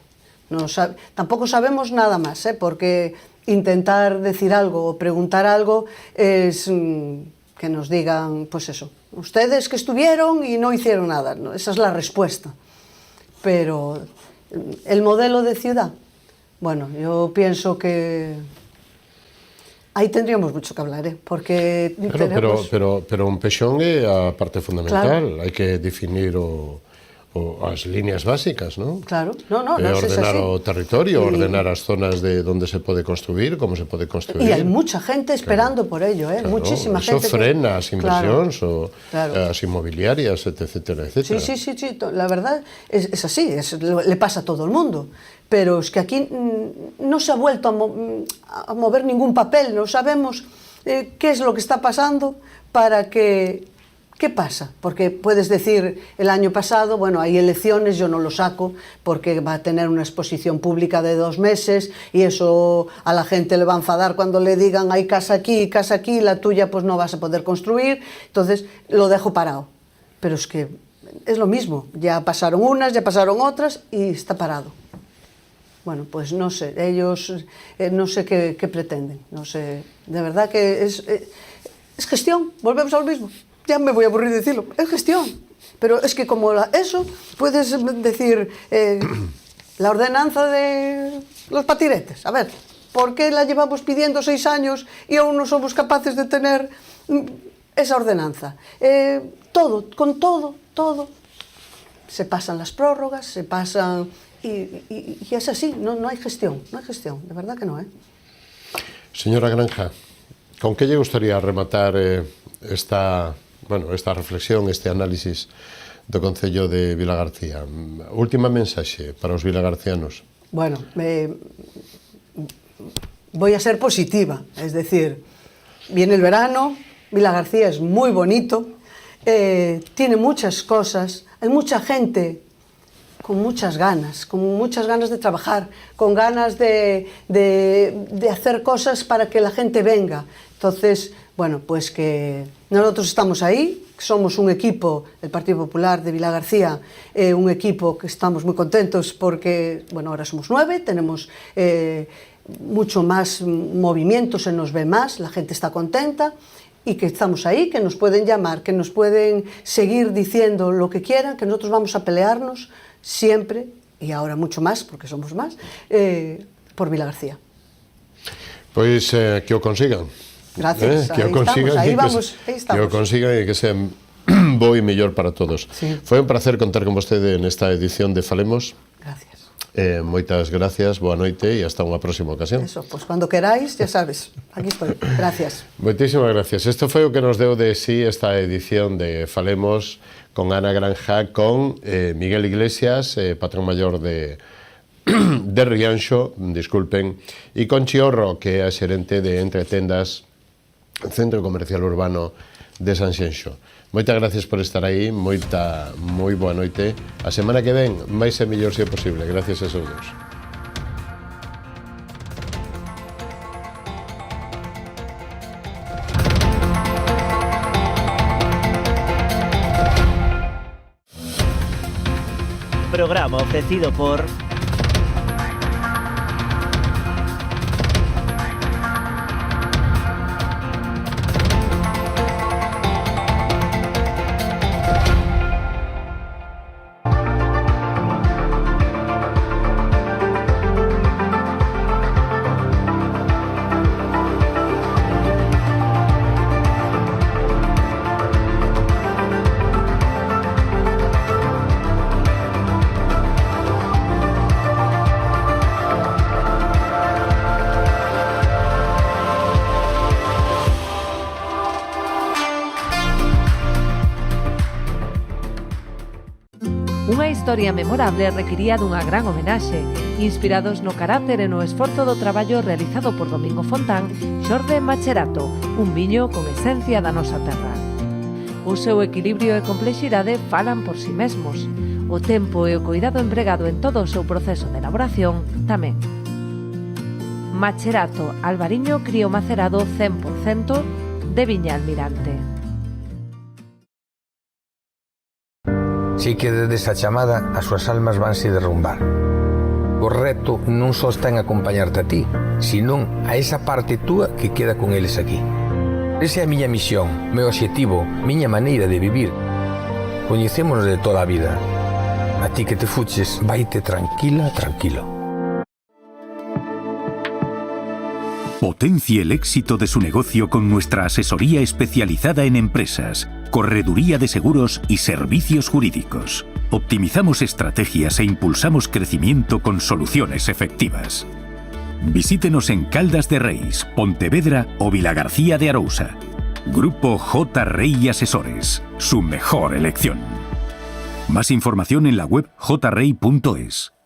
Tampoco sabemos nada más, porque intentar decir algo o preguntar algo es que nos digan, pues eso, ustedes que estuvieron y no hicieron nada, ¿no? Esa es la respuesta. Pero el modelo de ciudad, bueno, yo pienso que aí tendríamos mucho que hablar, porque tenemos... pero un Pexón é a parte fundamental, hai que definir as líneas básicas, ¿no? Claro, no, ordenar o territorio, ordenar as zonas de donde se pode construir, como se pode construir. E hai mucha gente esperando por ello, muchísima gente. Eso frena as inversións, as inmobiliarias, etcétera. Sí, la verdad es así, le pasa a todo el mundo. Pero es que aquí no se ha vuelto a mover ningún papel, no sabemos qué es lo que está pasando para que... ¿Qué pasa? Porque puedes decir, el año pasado, bueno, hay elecciones, yo no lo saco porque va a tener una exposición pública de 2 meses y eso a la gente le va a enfadar cuando le digan hay casa aquí, la tuya pues no vas a poder construir, entonces lo dejo parado. Pero es que es lo mismo, ya pasaron unas, ya pasaron otras y está parado. Bueno, pues no sé, ellos no sé qué pretenden, no sé, de verdad que es gestión, volvemos a lo mismo. Ya me voy a aburrir de decirlo, es gestión. Pero es que como eso, puedes decir la ordenanza de los patinetes. A ver, ¿por qué la llevamos pidiendo 6 años y aún no somos capaces de tener esa ordenanza? Con todo. Se pasan las prórrogas, se pasan... Y es así, no hay gestión, de verdad que no, ¿eh? Señora Granja, ¿con qué lle gustaría rematar esta reflexión, este análisis do Concello de Vilagarcía? Última mensaxe para os vilagarcianos. Bueno, voy a ser positiva, es decir, viene el verano, Vilagarcía es muy bonito, tiene muchas cosas, hay mucha gente con muchas ganas de trabajar, con ganas de hacer cosas para que la gente venga. Entonces, bueno, pues que nosotros estamos ahí, somos un equipo, el Partido Popular de Vilagarcía, un equipo que estamos muy contentos porque, bueno, ahora somos 9, tenemos mucho más movimiento, se nos ve más, la gente está contenta y que estamos ahí, que nos pueden llamar, que nos pueden seguir diciendo lo que quieran, que nosotros vamos a pelearnos siempre, y ahora mucho más, porque somos más, por Vilagarcía. Pois que o consigan. Gracias, que o consigan, aí que o consigan e que sean bo e mellor para todos. Sí. Foi un placer contar con vostede nesta edición de Falemos. Gracias. Moitas gracias, boa noite e hasta unha próxima ocasión. Eso, pues cuando queráis, ya sabes, aquí estoy. Gracias. Moitísimas gracias. Isto foi o que nos deu de sí esta edición de Falemos con Ana Granja, con Miguel Iglesias, patrón maior de Rianxo, disculpen, e con Chiorro, que é a xerente de Entretendas, Centro Comercial Urbano de Sanxenxo. Moitas gracias por estar aí, moi boa noite. A semana que ven, máis e mellor se é posible. Gracias a todos. Programa ofrecido por Unha historia memorable requiría dunha gran homenaxe, inspirados no carácter e no esforzo do traballo realizado por Domingo Fontán, xorde Macherato, un viño con esencia da nosa terra. O seu equilibrio e complexidade falan por si mesmos. O tempo e o cuidado empregado en todo o seu proceso de elaboración tamén. Macherato Albariño crío macerado 100% de Viña Almirante. Si que desde esa chamada as súas almas vanse derrumbar. O reto non só está en acompañarte a ti, senón a esa parte túa que queda con eles aquí. Esa é a miña misión, meu obxectivo, miña maneira de vivir. Coñecémonos de toda a vida. A ti que te fuches, vaite tranquila, tranquilo. Potencie el éxito de su negocio con nuestra asesoría especializada en empresas, correduría de seguros y servicios jurídicos. Optimizamos estrategias e impulsamos crecimiento con soluciones efectivas. Visítenos en Caldas de Reis, Pontevedra o Vilagarcía de Arousa. Grupo J. Rey Asesores, su mejor elección. Más información en la web jrey.es.